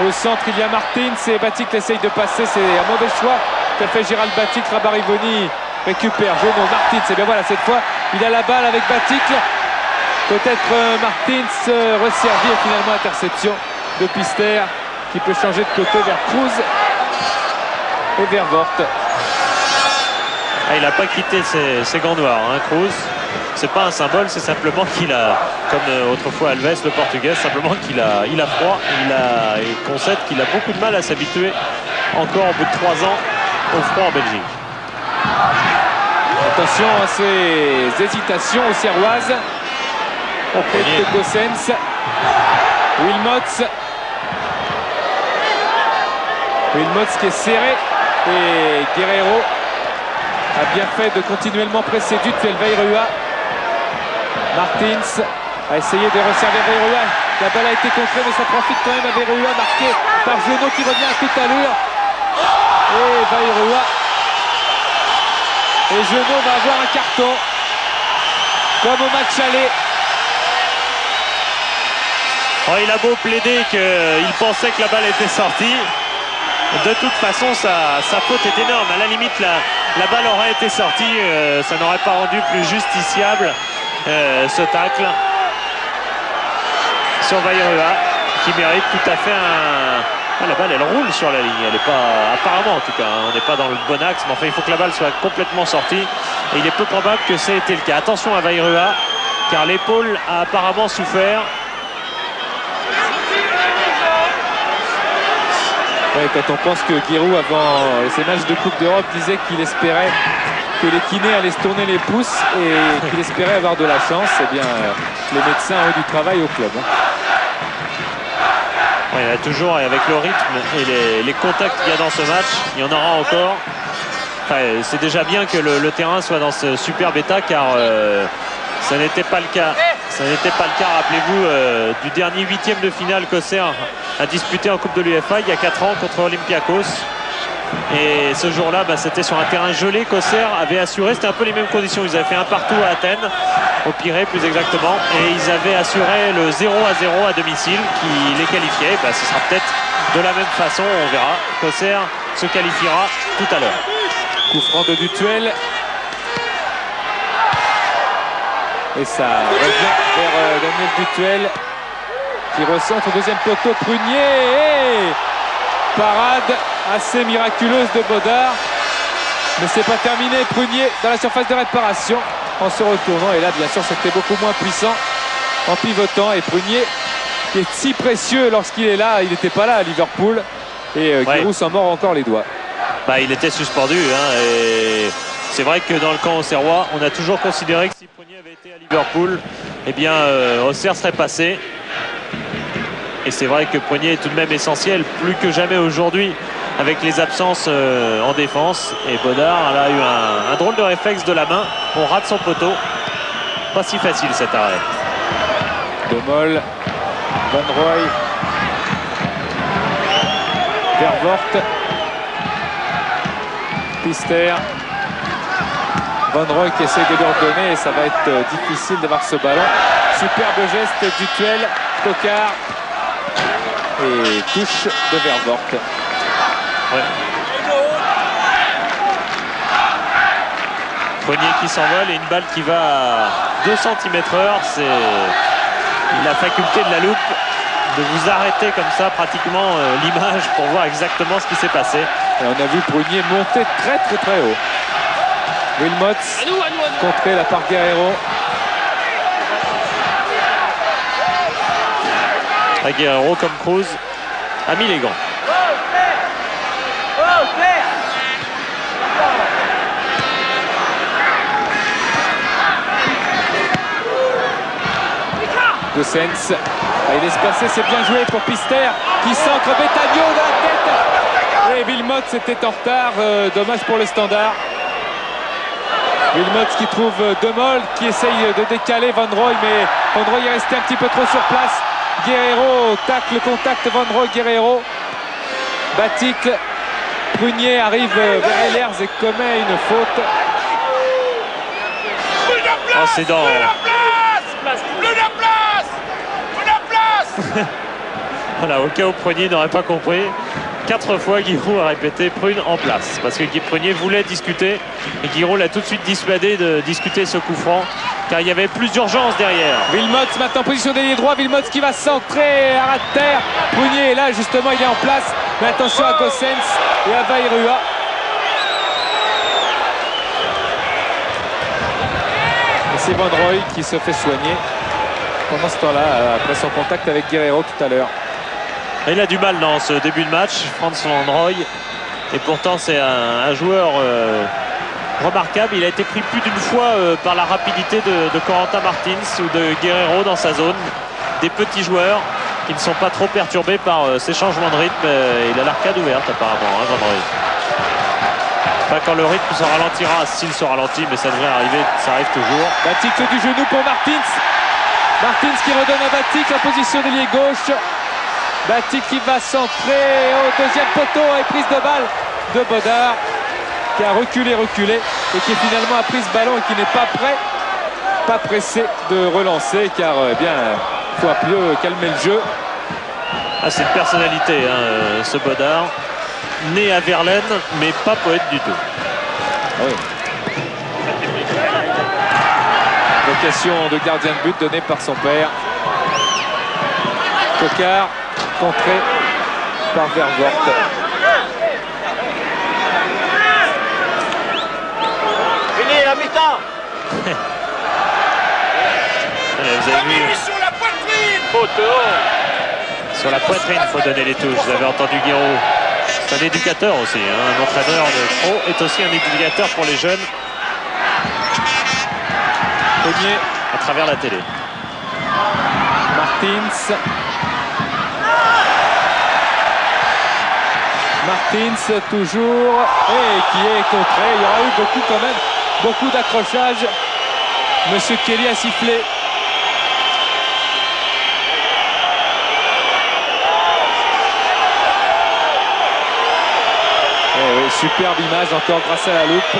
Au centre il y a Martins et Batic essaye de passer, c'est un mauvais choix que fait Gérald Batic. Rabarivoni récupère Genaud, Martins, et bien voilà, cette fois il a la balle avec Batic. Peut-être Martins resservi et finalement interception de Pister qui peut changer de côté vers Cruz et Vervoort. Il n'a pas quitté ses gants noirs, Cruz. C'est pas un symbole, c'est simplement qu'il a, comme autrefois Alves, le portugais, simplement qu'il a froid. Il concède qu'il a beaucoup de mal à s'habituer encore au bout de 3 ans au froid en Belgique. Attention à ces hésitations aux Serroises. Auprès de Gossens. Wilmots. Wilmots qui est serré. Et Guerreiro a bien fait de continuellement presser Dutuel. Vairua. Martins a essayé de resservir Vairua. La balle a été contrée, mais ça profite quand même à Vairua, marqué par Genaud qui revient à toute allure. Et Vairua. Et Genaud va avoir un carton, comme au match aller. Il a beau plaider qu'il pensait que la balle était sortie. De toute façon, sa faute est énorme. À la limite, la balle aurait été sortie. Ça n'aurait pas rendu plus justiciable ce tacle sur Vairua, qui mérite tout à fait un... la balle, elle roule sur la ligne. Elle n'est pas... Apparemment, en tout cas. On n'est pas dans le bon axe. Mais enfin, il faut que la balle soit complètement sortie. Et il est peu probable que ça ait été le cas. Attention à Vairua, car l'épaule a apparemment souffert. Ouais, quand on pense que Giroud, avant ces matchs de Coupe d'Europe, disait qu'il espérait que les kinés allaient se tourner les pouces et qu'il espérait avoir de la chance, eh bien, les médecins ont eu du travail au club. Ouais, il y a toujours, et avec le rythme et les contacts qu'il y a dans ce match, il y en aura encore. Enfin, c'est déjà bien que le terrain soit dans ce superbe état, car ça n'était pas le cas. Ça n'était pas le cas, rappelez-vous, du dernier 8e de finale qu'Auxerre a disputé en Coupe de l'UEFA il y a 4 ans contre Olympiakos. Et ce jour-là, c'était sur un terrain gelé qu'Auxerre avait assuré. C'était un peu les mêmes conditions. Ils avaient fait un partout à Athènes, au Pirée plus exactement. Et ils avaient assuré le 0-0 à domicile qui les qualifiait. Ce sera peut-être de la même façon, on verra, qu'Auxerre se qualifiera tout à l'heure. Coup franc de Dutuel. Et ça revient vers Daniel Dutuel qui recentre au deuxième poteau. Prunier. Parade assez miraculeuse de Baudard. Mais c'est pas terminé. Prunier dans la surface de réparation en se retournant. Et là, bien sûr, c'était beaucoup moins puissant en pivotant. Et Prunier, qui est si précieux lorsqu'il est là, il n'était pas là à Liverpool. Et Giroud s'en mord encore les doigts. Il était suspendu. Et c'est vrai que dans le camp auxerrois, on a toujours considéré que si Prunier avait été à Liverpool, eh bien, Auxerre serait passé. Et c'est vrai que Prunier est tout de même essentiel, plus que jamais aujourd'hui, avec les absences en défense. Et Bodard là, a eu un drôle de réflexe de la main. On rate son poteau. Pas si facile cet arrêt. De Mol, Van Roy, Vervoort, Pister, Van Roy qui essaie de lui redonner et ça va être difficile d'avoir ce ballon. Superbe geste du tuel, Coquard et touche de Vervoort. Ouais. Poignet qui s'envole et une balle qui va à 2 cm/h. C'est la faculté de la loupe de vous arrêter comme ça pratiquement l'image pour voir exactement ce qui s'est passé. Et on a vu Prunier monter très haut. Wilmots contré la part Guerreiro. Guerreiro comme Cruz a mis les gants. Gossens, il est espacé, c'est bien joué pour Pister qui centre Betagno de la tête. Et Wilmots était en retard, dommage pour le Standard. Wilmots qui trouve De Mol qui essaye de décaler Van Roy, mais Van Roy est resté un petit peu trop sur place. Guerreiro tacle, contact Van Roy, Guerreiro. Baticle, Prunier arrive vers Ehlers et commet une faute. Oh, c'est dans... Voilà, au cas où Prunier n'aurait pas compris, 4 fois Giroud a répété Prune en place parce que Prunier voulait discuter et Giroud l'a tout de suite dissuadé de discuter ce coup franc car il y avait plus d'urgence derrière. Wilmots maintenant en position d'ailier droit, Wilmots qui va centrer à ras de terre. Prunier est là justement, il est en place, mais attention à Gossens et à Bayrua. Et c'est Van Roy qui se fait soigner pendant ce temps-là, après son contact avec Guerreiro tout à l'heure. Il a du mal dans ce début de match, Franz Van Roy, et pourtant c'est un joueur remarquable. Il a été pris plus d'une fois par la rapidité de Corentin Martins ou de Guerreiro dans sa zone. Des petits joueurs qui ne sont pas trop perturbés par ces changements de rythme. Il a l'arcade ouverte apparemment, hein, Van Roy. Pas quand le rythme se ralentira, s'il se ralentit, mais ça devrait arriver, ça arrive toujours. Baticle du genou pour Martins. Martins qui redonne à Baticle en position d'ailier gauche. Baticle qui va centrer au deuxième poteau et prise de balle de Bodard qui a reculé et qui finalement a pris ce ballon et qui n'est pas prêt, pas pressé de relancer car eh bien il faut un peu calmer le jeu. Ah, c'est une personnalité hein, ce Bodard, né à Verlaine mais pas poète du tout. Oui. Vocation de gardien de but donnée par son père. Coquard contré par Vervoort. Fini la mi-temps. Vous avez vu Sur la poitrine. sur la poitrine, il faut donner les touches. Vous avez entendu Giroud. C'est un éducateur aussi. Hein. Un entraîneur de pro est aussi un éducateur pour les jeunes. Prunier à travers la télé. Martins toujours et qui est contré. Il y aura eu beaucoup d'accrochages. Monsieur Kelly a sifflé. Et oui, superbe image encore grâce à la loupe.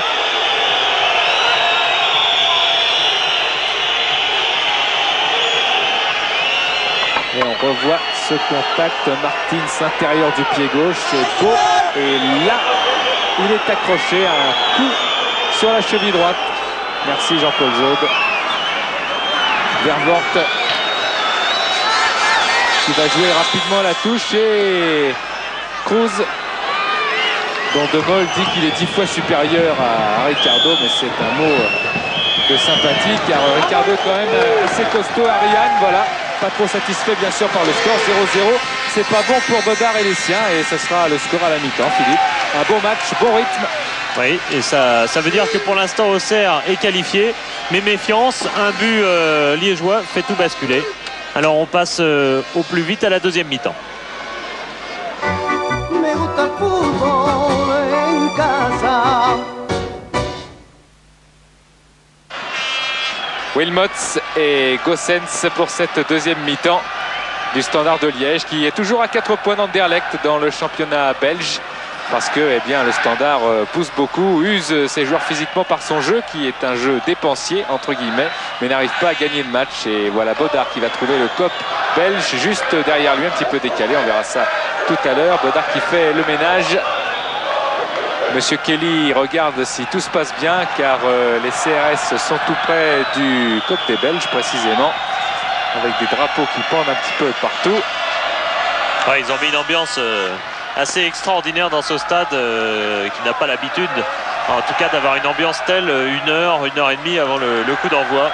Et on revoit ce contact, Martins intérieur du pied gauche, c'est beau. Et là, il est accroché à un coup sur la cheville droite. Merci Jean-Paul Zaude. Vervoort qui va jouer rapidement la touche et Cruz, dont De Mol dit qu'il est 10 fois supérieur à Ricardo, mais c'est un mot de sympathie car Ricardo est quand même assez costaud. Ariane, voilà. Pas trop satisfait bien sûr par le score, 0-0. C'est pas bon pour Bodard et les siens et ce sera le score à la mi-temps, Philippe. Un beau match, beau rythme. Oui, et ça veut dire que pour l'instant Auxerre est qualifié, mais méfiance, un but liégeois fait tout basculer. Alors on passe au plus vite à la deuxième mi-temps. Me gusta el fútbol. Wilmots et Goossens pour cette deuxième mi-temps du Standard de Liège, qui est toujours à 4 points d'Anderlecht dans le championnat belge, parce que eh bien, le Standard pousse beaucoup, use ses joueurs physiquement par son jeu, qui est un jeu dépensier entre guillemets, mais n'arrive pas à gagner le match. Et voilà Bodard qui va trouver le cop belge juste derrière lui, un petit peu décalé, on verra ça tout à l'heure. Bodard qui fait le ménage. Monsieur Kelly regarde si tout se passe bien, car les CRS sont tout près du cop des Belges précisément, avec des drapeaux qui pendent un petit peu partout. Ouais, ils ont mis une ambiance assez extraordinaire dans ce stade qui n'a pas l'habitude, en tout cas, d'avoir une ambiance telle 1 heure et demie avant le coup d'envoi.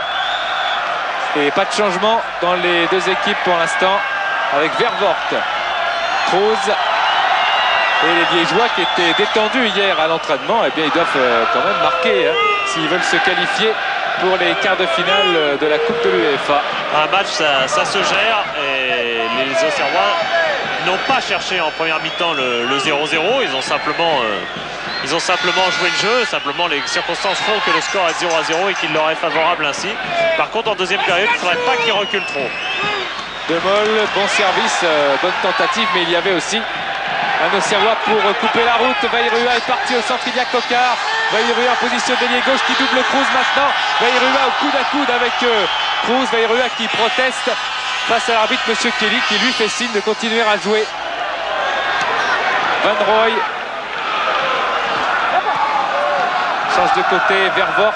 Et pas de changement dans les deux équipes pour l'instant, avec Vervoort, Kroos et les Liégeois qui étaient détendus hier à l'entraînement. Eh bien, ils doivent quand même marquer s'ils veulent se qualifier pour les quarts de finale de la Coupe de l'UEFA. Un match, ça se gère, et les Auxerrois n'ont pas cherché en première mi-temps le 0-0. Ils ont simplement joué le jeu. Simplement, les circonstances font que le score est 0-0 et qu'il leur est favorable ainsi. Par contre, en deuxième période, il ne faudrait pas qu'ils reculent trop. De Mol, bon service, bonne tentative, mais il y avait aussi un Auxerrois pour couper la route. Vairua est parti au centre, il y a Coquard. Vairua en position d'ailier gauche qui double Kroos maintenant. Vairua au coude à coude avec Kroos. Vairua qui proteste face à l'arbitre Monsieur Kelly, qui lui fait signe de continuer à jouer. Van Roy change de côté, Vervoort.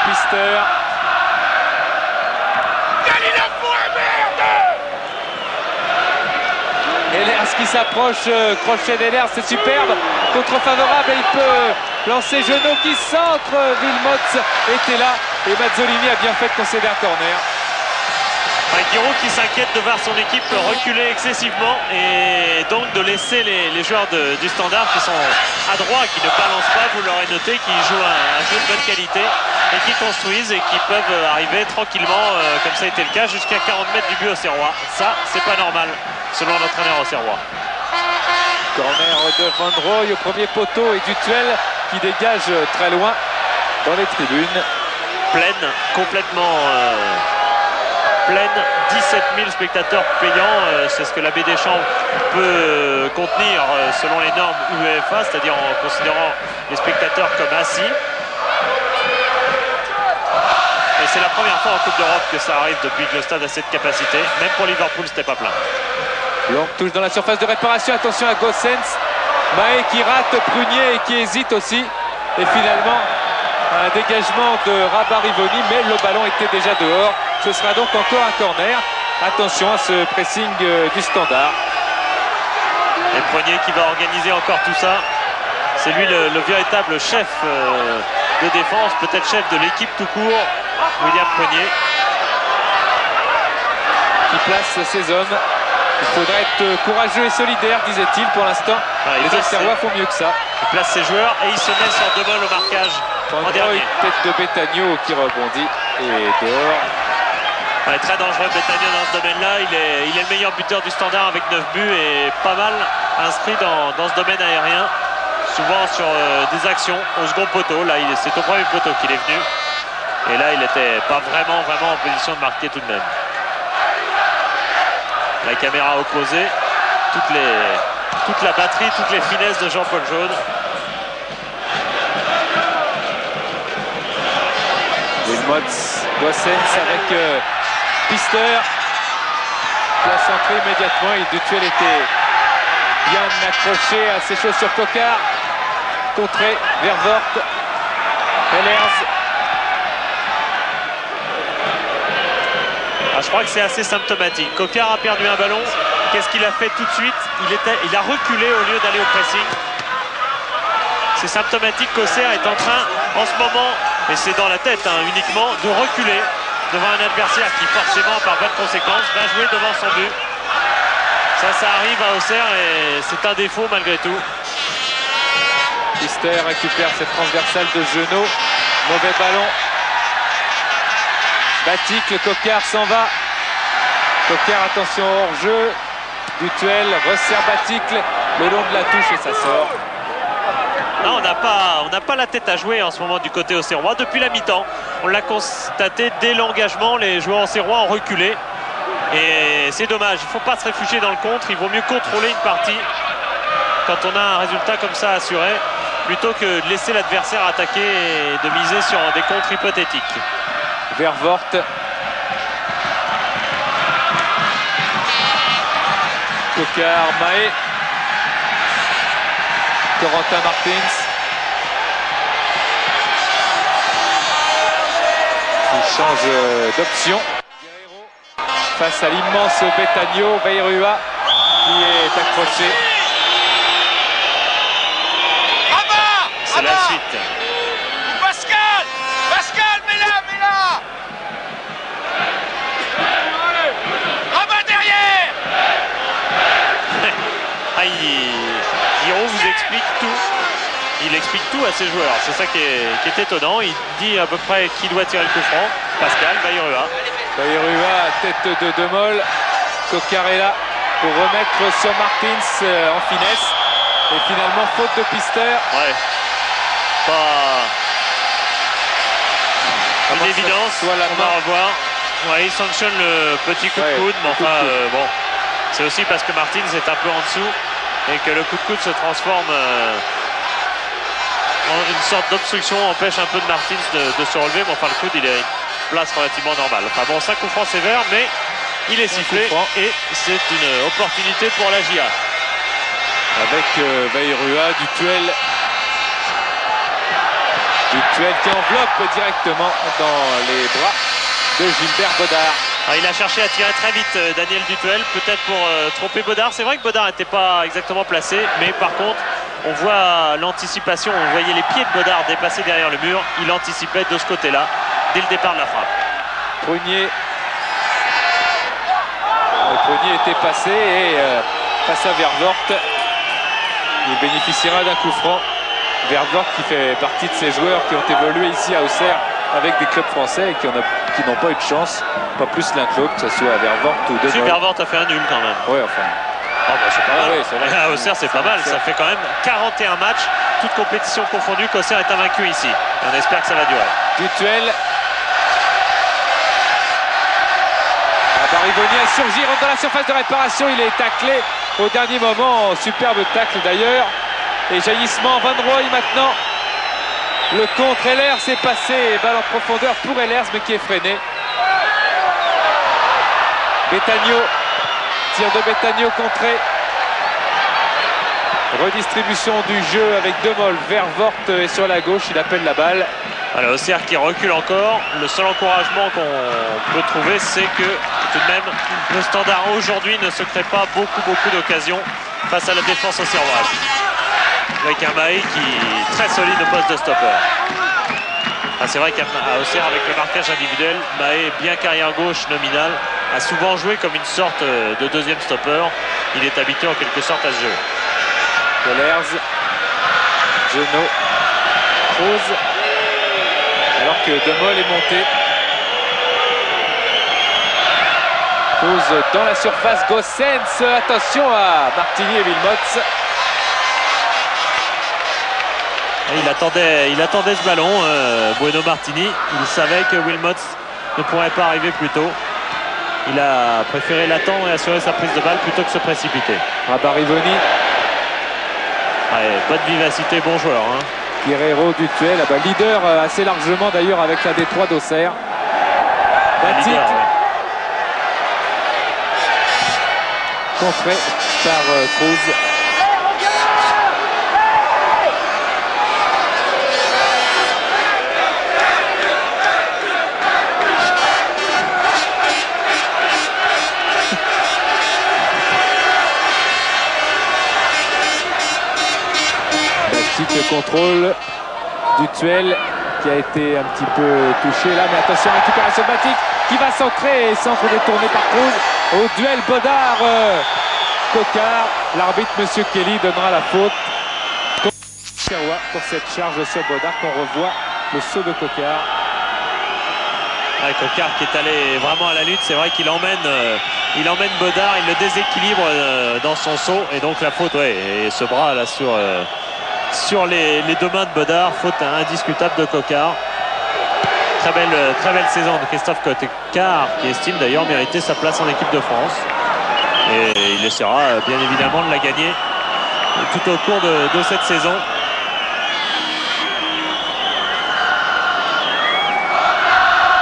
Pister. Ehlers qui s'approche, crochet d'Ehlers, c'est superbe, contre favorable, et il peut lancer Genot qui centre. Wilmots était là et Mazzolini a bien fait de concéder un corner. Giroud qui s'inquiète de voir son équipe reculer excessivement, et donc de laisser les joueurs du Standard qui sont à droit, qui ne balancent pas, vous l'aurez noté, qui jouent un jeu de bonne qualité et qui construisent et qui peuvent arriver tranquillement, comme ça a été le cas, jusqu'à 40 mètres du but auxerrois. Ça, c'est pas normal, selon l'entraîneur auxerrois. Corner de Van Roy au premier poteau, et Dutuel qui dégage très loin dans les tribunes. Pleine, complètement pleine, 17 000 spectateurs payants, c'est ce que la baie des Champs peut contenir selon les normes UEFA, c'est-à-dire en considérant les spectateurs comme assis. Et c'est la première fois en Coupe d'Europe que ça arrive depuis que le stade a cette capacité. Même pour Liverpool, c'était pas plein. Longue touche dans la surface de réparation, attention à Goossens. Mahé qui rate, Prunier et qui hésite aussi. Et finalement, un dégagement de Rabat-Rivoni, mais le ballon était déjà dehors. Ce sera donc encore un corner. Attention à ce pressing du Standard. Et Prunier qui va organiser encore tout ça. C'est lui le véritable chef de défense, peut-être chef de l'équipe tout court, William Prunier. Qui place ses hommes. Il faudrait être courageux et solidaire, disait-il. Pour l'instant, les Auxerrois font mieux que ça. Il place ses joueurs et il se met sur De Mol au marquage. En dernier. Tête de Betagno qui rebondit et dehors. Ouais, très dangereux Betagno dans ce domaine-là. Il est le meilleur buteur du Standard avec 9 buts et pas mal inscrit dans ce domaine aérien. Souvent sur des actions au second poteau. Là, c'est au premier poteau qu'il est venu. Et là, il n'était pas vraiment en position de marquer tout de même. La caméra opposée, toute la batterie, toutes les finesses de Jean-Paul Jaune. Wilmots, Goossens avec Pister. La centrée immédiatement, et Dutuel était bien accroché à ses chaussures Coquard. Contré, Vervoort, Ehlers. Je crois que c'est assez symptomatique. Coquard a perdu un ballon. Qu'est-ce qu'il a fait tout de suite? Il a reculé au lieu d'aller au pressing. C'est symptomatique qu'Auxerre est en train, en ce moment, et c'est dans la tête uniquement, de reculer devant un adversaire qui, forcément, par bonne conséquence, va jouer devant son but. Ça arrive à Auxerre et c'est un défaut malgré tout. Pister récupère cette transversale de Genot. Mauvais ballon. Baticle, Coquard s'en va. Coquard, attention hors jeu. Dutuel resserre Baticle le long de la touche et ça sort. Non, on n'a pas la tête à jouer en ce moment du côté auxerrois. Depuis la mi-temps, on l'a constaté dès l'engagement, les joueurs auxerrois ont reculé. Et c'est dommage, il ne faut pas se réfugier dans le contre. Il vaut mieux contrôler une partie quand on a un résultat comme ça assuré, plutôt que de laisser l'adversaire attaquer et de miser sur des contres hypothétiques. Vervoort. Coquard, Mahé. Corentin Martins. Il change d'option. Face à l'immense Betagno, Veirua qui est accroché. C'est la suite. Pascal! Pascal, mets-la! Rabat derrière! Giraud vous explique tout. Il explique tout à ses joueurs. C'est ça qui est étonnant. Il dit à peu près qui doit tirer le coup franc. Pascal, Veirua. Veirua, tête de Demol. Coquard est là pour remettre sur Martins en finesse. Et finalement, faute de Pister. Ouais. Pas une évidence. Soit la on va revoir. Ouais, il sanctionne le petit coup de coude. Mais enfin, bon. C'est aussi parce que Martins est un peu en dessous et que le coup de coude se transforme en une sorte d'obstruction, empêche un peu de Martins de se relever. Mais enfin, le coude, il est à une place relativement normale. Enfin bon, ça coup franc sévère, mais il est sifflé et c'est une opportunité pour la GIA. Avec Veirua, Dutuel qui enveloppe directement dans les bras de Gilbert Bodard. Alors, il a cherché à tirer très vite Daniel Dutuel, peut-être pour tromper Bodard. C'est vrai que Bodard n'était pas exactement placé, mais par contre, on voit l'anticipation. On voyait les pieds de Bodard dépasser derrière le mur. Il anticipait de ce côté-là, dès le départ de la frappe. Prunier. Le Prunier était passé et face à Vervoort, il bénéficiera d'un coup franc. Vervoort qui fait partie de ces joueurs qui ont évolué ici à Auxerre avec des clubs français et qui n'ont pas eu de chance, pas plus l'un que l'autre, que ce soit à Vervoort ou Demol. Si Vervoort a fait un nul quand même. Oui, enfin. Oh, bah, c'est pas mal. Oui, c'est vrai. À Auxerre, c'est pas mal. Ça fait quand même 41 matchs, toutes compétitions confondues, qu'Auxerre est invaincu ici. Et on espère que ça va durer. Dutuel. Barivoni a surgi, rentre dans la surface de réparation. Il est taclé au dernier moment. Superbe tacle d'ailleurs. Et jaillissement, Van Rooij maintenant. Le contre, Ehlers est passé. Balle en profondeur pour Ehlers, mais qui est freiné. Betagno. Tir de Betagno contré. Redistribution du jeu avec Demol. Vervoort est sur la gauche, il appelle la balle. Voilà, Auxerre qui recule encore. Le seul encouragement qu'on peut trouver, c'est que tout de même, le Standard aujourd'hui ne se crée pas beaucoup d'occasions face à la défense auxerroise. Avec un Mahé qui est très solide au poste de stopper. Enfin, c'est vrai qu'à Auxerre, avec le marquage individuel, Mahé, bien qu'arrière gauche nominal, a souvent joué comme une sorte de deuxième stopper. Il est habitué en quelque sorte à ce jeu. Ehlers, Genot, Kroos, alors que Demol est monté. Kroos dans la surface, Gossens, attention à Martini et Wilmots. Il attendait ce ballon, Bueno Martini. Il savait que Wilmots ne pourrait pas arriver plus tôt. Il a préféré l'attendre et assurer sa prise de balle plutôt que se précipiter. Barivoni. Ouais, bonne vivacité, bon joueur. Hein. Guerrero, Dutuel, leader assez largement d'ailleurs avec la D3 d'Auxerre. Batic. Leader, ouais. Contré par Kroos. Le contrôle du Dutuel qui a été un petit peu touché là, mais attention, récupération Batic qui va centrer et centre détourné par Kroos. Au duel Bodard Coquard, l'arbitre monsieur Kelly donnera la faute pour cette charge sur Bodard qu'on revoit le saut de Coquard. Ouais, Coquard qui est allé vraiment à la lutte, c'est vrai qu'il emmène Bodard, il le déséquilibre dans son saut et donc la faute, ouais, et ce bras là sur sur les deux mains de Bodard. Faute indiscutable de Coquard. Très belle saison de Christophe Coquard, qui estime d'ailleurs mériter sa place en équipe de France. Et il essaiera bien évidemment de la gagner tout au cours de cette saison.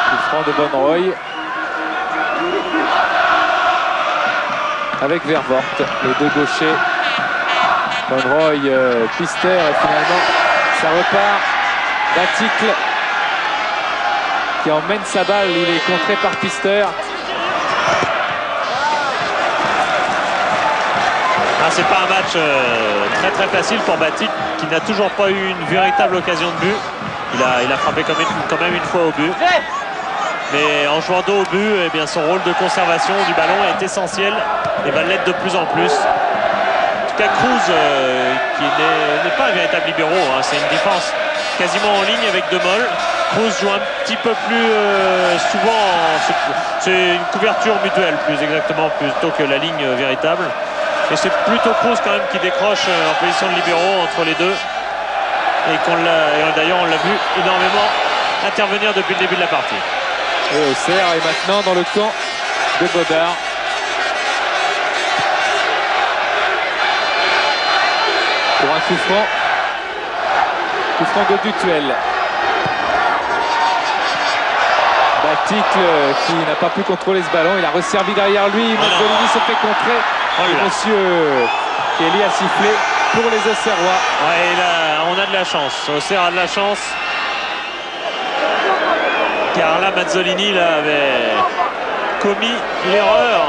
Coup franc de Bonneroy. Avec Vervoort, les deux gauchers. Bonneroy, Pister, et finalement ça repart. Baticle qui emmène sa balle, il est contré par Pister. C'est pas un match très facile pour Batik, qui n'a toujours pas eu une véritable occasion de but. Il a frappé quand même une fois au but. Mais en jouant dos au but, eh bien, son rôle de conservation du ballon est essentiel et va l'être de plus en plus. En tout cas, Cruz, qui n'est pas un véritable libéro, hein, c'est une défense quasiment en ligne avec De Mol. Cruz joue un petit peu plus souvent, c'est une couverture mutuelle plus exactement, plutôt que la ligne véritable. Et c'est plutôt Cruz quand même qui décroche en position de libéraux entre les deux. Et d'ailleurs on l'a vu énormément intervenir depuis le début de la partie. Et Auxerre est maintenant dans le camp de Bodard. Pour un coup franc de Dutuel. Baticle qui n'a pas pu contrôler ce ballon, il a resservi derrière lui, Mazzolini se fait contrer. Et monsieur Kelly a sifflé pour les Auxerrois. Ouais, là, on a de la chance, Auxerre a de la chance. Car là, Mazzolini là, avait commis l'erreur.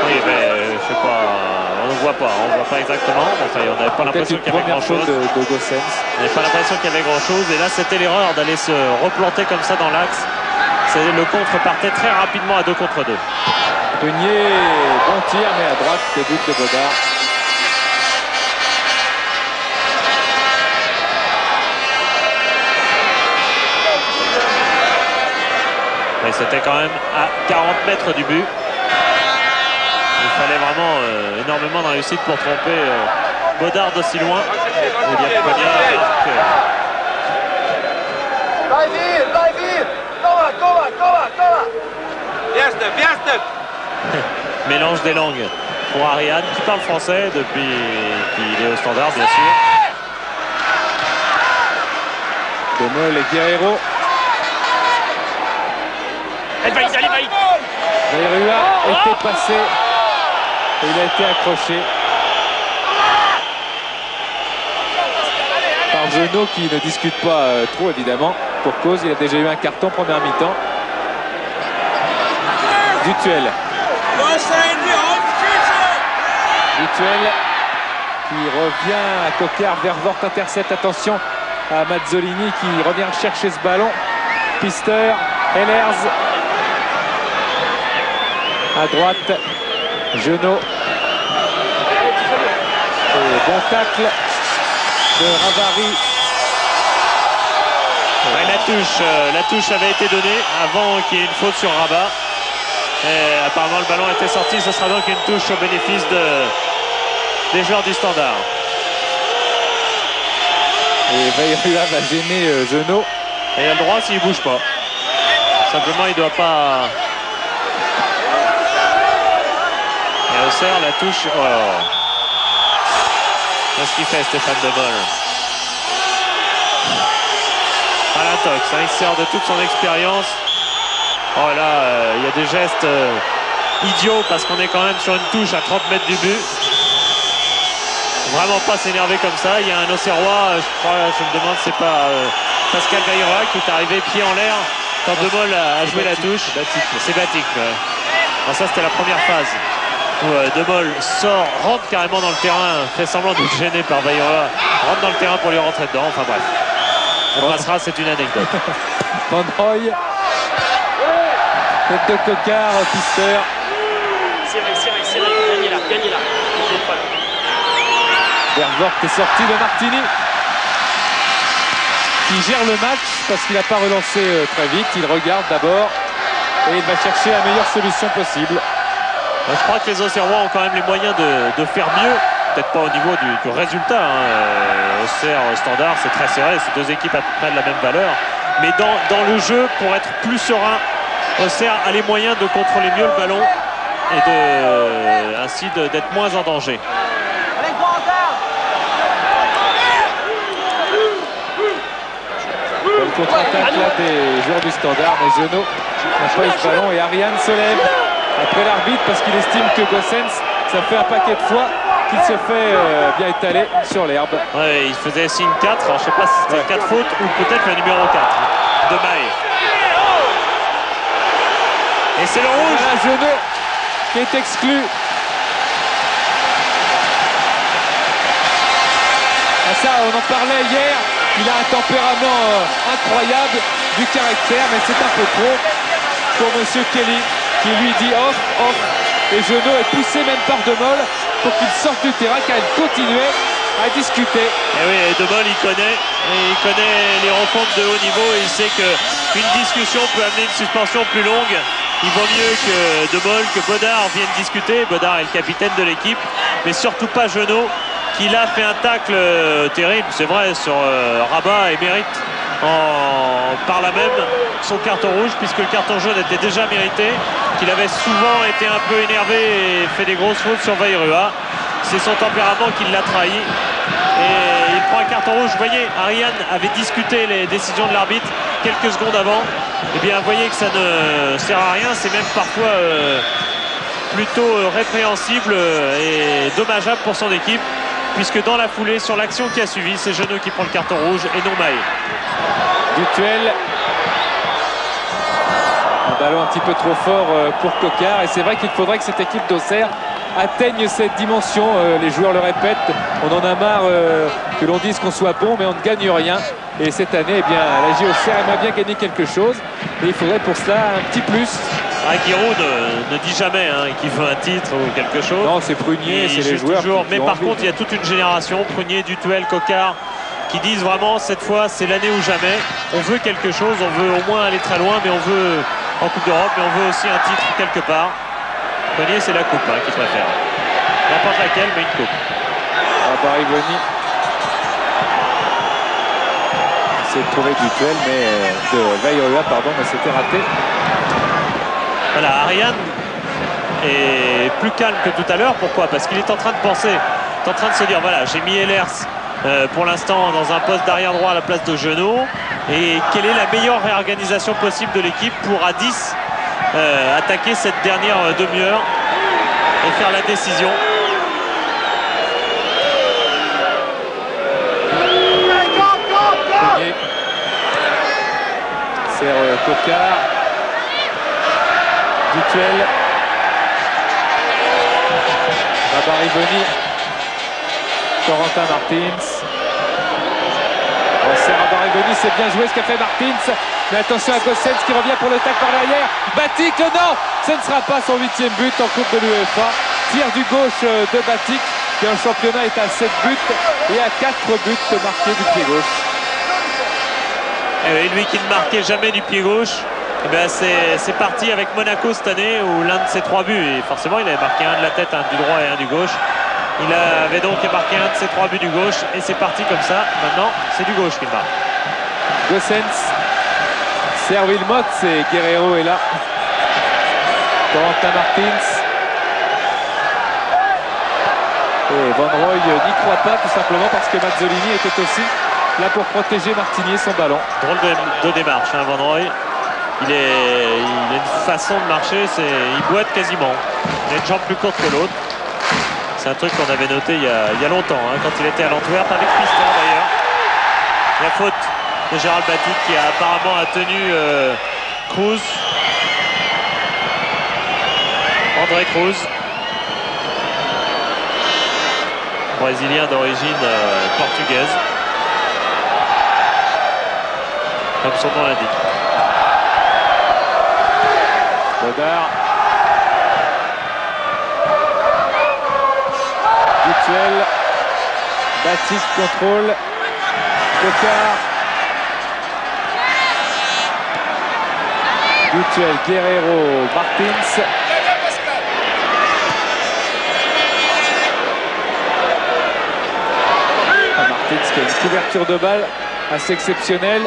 Oui, mais je sais pas, on ne voit pas exactement. Enfin, on n'avait pas l'impression qu'il y avait grand-chose. De Gossens. On n'avait pas l'impression qu'il y avait grand-chose. Et là, c'était l'erreur d'aller se replanter comme ça dans l'axe. Le contre partait très rapidement à 2 contre 2. Grenier, bon tir, mais à droite, le but de Bodard. Mais c'était quand même à 40 mètres du but. Il fallait vraiment énormément de réussite pour tromper Bodard d'aussi loin. Mélange des langues pour Ariane, qui parle français depuis qu'il est au Standard, bien sûr. De Mol et Guerrero. Elle va Bayrua était passé et il a été accroché par Genot, qui ne discute pas trop évidemment, pour cause il a déjà eu un carton première mi-temps. Dutuel qui revient à Coquard. Vervoort intercepte, attention à Mazzolini qui revient chercher ce ballon. Pister, Ehlers à droite, Genot. Et bon tacle de Ravary. Ouais, la touche avait été donnée avant qu'il y ait une faute sur Rabat. Et apparemment le ballon était sorti, ce sera donc une touche au bénéfice des joueurs du Standard. Et Bayrua va gêner Genot. Et il a le droit s'il ne bouge pas. Simplement il ne doit pas. Et Auxerre la touche. Oh. Qu'est-ce qu'il fait Stéphane De Mol? À l'intox, hein, il sert de toute son expérience. Oh là, il y a des gestes idiots parce qu'on est quand même sur une touche à 30 mètres du but. Vraiment pas s'énerver comme ça. Il y a un Auxerrois, je me demande, c'est pas Pascal Bayrua qui est arrivé pied en l'air quand De Mol a joué la touche. C'est Baticle. Ouais. Alors ça, c'était la première phase où De Mol rentre carrément dans le terrain, fait semblant d'être gêné par Bayrua, rentre dans le terrain pour lui rentrer dedans. Enfin bref, on passera, c'est une anecdote. Bonneroy. Tête de Coquard, Pister. Serré, gagnez là. Vervoort est sorti de Martini, qui gère le match parce qu'il n'a pas relancé très vite. Il regarde d'abord et il va chercher la meilleure solution possible. Je crois que les Auxerrois ont quand même les moyens de faire mieux. Peut-être pas au niveau du résultat. Hein. Auxerre Standard, c'est très serré, c'est deux équipes à peu près de la même valeur. Mais dans le jeu, pour être plus serein, Auxerre a les moyens de contrôler mieux le ballon et ainsi d'être moins en danger. Le contre-attaque là des joueurs du Standard, mais Jeannot n'a pas eu ce ballon et Ariane se lève après l'arbitre parce qu'il estime que Gossens, ça fait un paquet de fois qu'il se fait bien étaler sur l'herbe. Ouais, il faisait signe 4, alors je ne sais pas si c'était 4 fautes ou peut-être le numéro 4 de Maé. Et c'est le rouge. Voilà Jeannot qui est exclu. Ah ça, on en parlait hier, il a un tempérament incroyable, du caractère, mais c'est un peu trop pour Monsieur Kelly qui lui dit off, off. Et Jeannot est poussé même par De Mol pour qu'il sorte du terrain car il continuait à discuter. Et oui, et De Mol il connaît les rencontres de haut niveau et il sait qu'une discussion peut amener une suspension plus longue. Il vaut mieux que De Mol, que Bodard vienne discuter. Bodard est le capitaine de l'équipe, mais surtout pas Jeannot qui là fait un tacle terrible, c'est vrai, sur Rabat et mérite par là même son carton rouge puisque le carton jaune était déjà mérité, qu'il avait souvent été un peu énervé et fait des grosses fautes sur Vairua. C'est son tempérament qui l'a trahi et il prend un carton rouge. Vous voyez, Ariane avait discuté les décisions de l'arbitre quelques secondes avant. Et bien vous voyez que ça ne sert à rien, c'est même parfois plutôt répréhensible et dommageable pour son équipe, puisque dans la foulée, sur l'action qui a suivi, c'est Jeannot qui prend le carton rouge et non Maé. Dutuel. Un ballon un petit peu trop fort pour Coquart. Et c'est vrai qu'il faudrait que cette équipe d'Auxerre atteigne cette dimension. Les joueurs le répètent. On en a marre que l'on dise qu'on soit bon, mais on ne gagne rien. Et cette année, eh bien, la J Auxerre aimerait bien gagner quelque chose. Et il faudrait pour cela un petit plus. Giroud ne dit jamais qu'il veut un titre ou quelque chose. Non, c'est Prunier, c'est les joueurs. Toujours. Mais par envie. contre, il y a toute une génération, Prunier, Dutuel, Coquart, qui disent vraiment cette fois c'est l'année ou jamais. On veut quelque chose, on veut au moins aller très loin, mais on veut en Coupe d'Europe, mais on veut aussi un titre quelque part. Prunier, c'est la coupe qu'il préfère. N'importe laquelle, mais une coupe. Barivoni. C'est de trouver Dutuel, mais de Vairua, pardon, mais c'était raté. Voilà, Ariane est plus calme que tout à l'heure. Pourquoi? Parce qu'il est en train de penser, est en train de se dire, voilà, j'ai mis Ehlers pour l'instant dans un poste d'arrière droit à la place de Jeannot. Et quelle est la meilleure réorganisation possible de l'équipe pour à 10 attaquer cette dernière demi-heure et faire la décision. C'est Coquart. Dutuel. Barivoni. Corentin Martins. C'est Barivoni, c'est bien joué ce qu'a fait Martins. Mais attention à Gossens qui revient pour le tac par derrière. Batik, non, ce ne sera pas son 8e but en Coupe de l'UEFA. Tir du gauche de Batik qui en championnat est à 7 buts et à 4 buts marqués du pied gauche. Et lui qui ne marquait jamais du pied gauche, eh bien c'est parti avec Monaco cette année où l'un de ses 3 buts, et forcément il avait marqué un de la tête, un du droit et un du gauche. Il avait donc marqué un de ses 3 buts du gauche et c'est parti comme ça. Maintenant c'est du gauche qu'il marque. Gossens, Servilmot et Guerrero est là. Corentin Martins. Et Van Roy n'y croit pas tout simplement parce que Mazzolini était aussi là pour protéger Martinier son ballon. Drôle de démarche, Van Roy. Il a une façon de marcher, il boite quasiment. Il a une jambe plus courte que l'autre. C'est un truc qu'on avait noté il y a longtemps, quand il était à l'Antwerp avec Piston d'ailleurs. La faute de Gérald Batik qui a apparemment tenu Cruz. André Cruz. Brésilien d'origine portugaise. Comme son nom l'indique. Bodard. Dutuel. Batik contrôle. Coquart. Dutuel, Guerrero, Martins. Martins une couverture de balle assez exceptionnelle.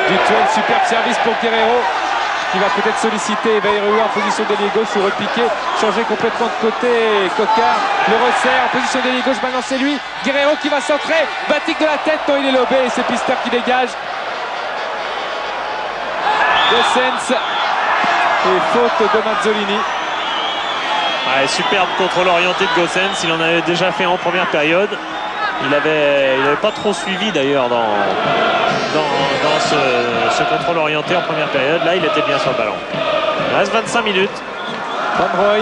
Dutuel, superbe service pour Guerreiro, qui va peut-être solliciter Bayrou en position d'ailier gauche ou repiquer, changer complètement de côté. Cocard le resserre en position d'ailier gauche, maintenant c'est lui. Guerreiro qui va centrer, Batik de la tête, non, il est lobé et c'est Pister qui dégage. Gossens et faute de Mazzolini. Ouais, superbe contrôle orienté de Gossens, il en avait déjà fait en première période. Il avait pas trop suivi d'ailleurs dans ce contrôle orienté en première période. Là, il était bien sur le ballon. Il reste 25 minutes. Van Roy.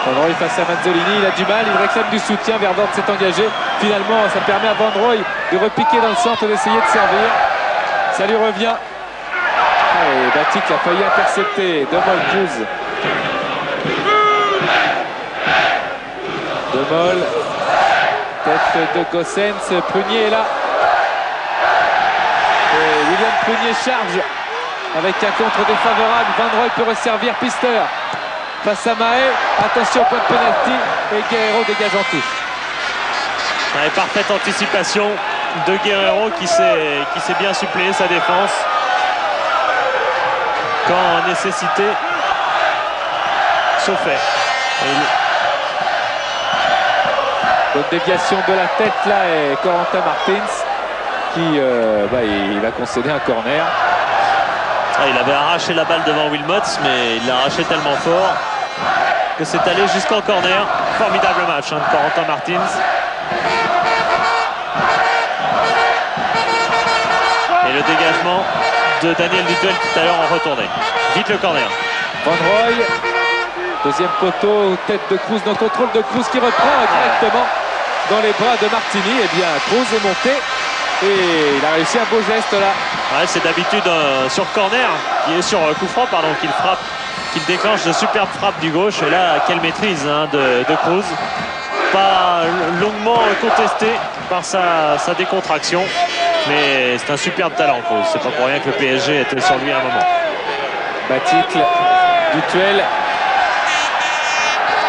Van Roy face à Mazzolini, il a du mal, il réclame du soutien. Vervoort s'est engagé. Finalement, ça permet à Van Roy de repiquer dans le centre, d'essayer de servir. Ça lui revient. Et Batik a failli intercepter De Mol Cruz. De Mol, tête de Gossens, Prunier est là. Et William Prunier charge avec un contre défavorable. Van Roy peut resservir Pister face à Mahé. Attention au point de penalty et Guerreiro dégage en touche. Ouais, parfaite anticipation de Guerreiro qui s'est bien suppléé sa défense quand nécessité se fait. Bonne déviation de la tête là et Corentin Martins qui il va concéder un corner. Il avait arraché la balle devant Wilmots, mais il l'a arraché tellement fort que c'est allé jusqu'en corner. Formidable match de Corentin Martins. Et le dégagement de Daniel Dutuel tout à l'heure en retournée. Vite le corner. Van Roy, deuxième poteau, tête de Cruz, dans le contrôle de Cruz qui reprend directement dans les bras de Martini. Et bien Cruz est monté et il a réussi un beau geste là. Ouais, c'est d'habitude sur corner, qui est sur coup franc, pardon, qu'il frappe, qu'il déclenche de superbes frappes du gauche. Et là, quelle maîtrise de Cruz. Pas longuement contesté par sa décontraction, mais c'est un superbe talent Cruz. C'est pas pour rien que le PSG était sur lui à un moment. Batik, Dutuel.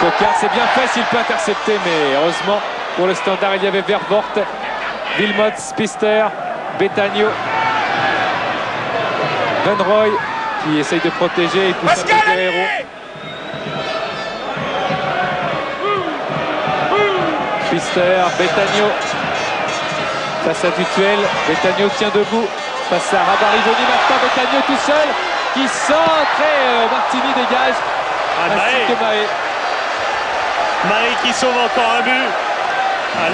Cocard, c'est bien fait s'il peut intercepter, mais heureusement pour le Standard, il y avait Vervoort, Wilmots, Pister, Betagno, Van Roy qui essaye de protéger et pousse un peu Guerreiro. Pister, Betagno face à Dutuel. Betagno tient debout face à Rabarivoni. Maintenant Betagno tout seul qui centre et Martini dégage. Ainsi que Mahé. Mahé qui sauve encore un but.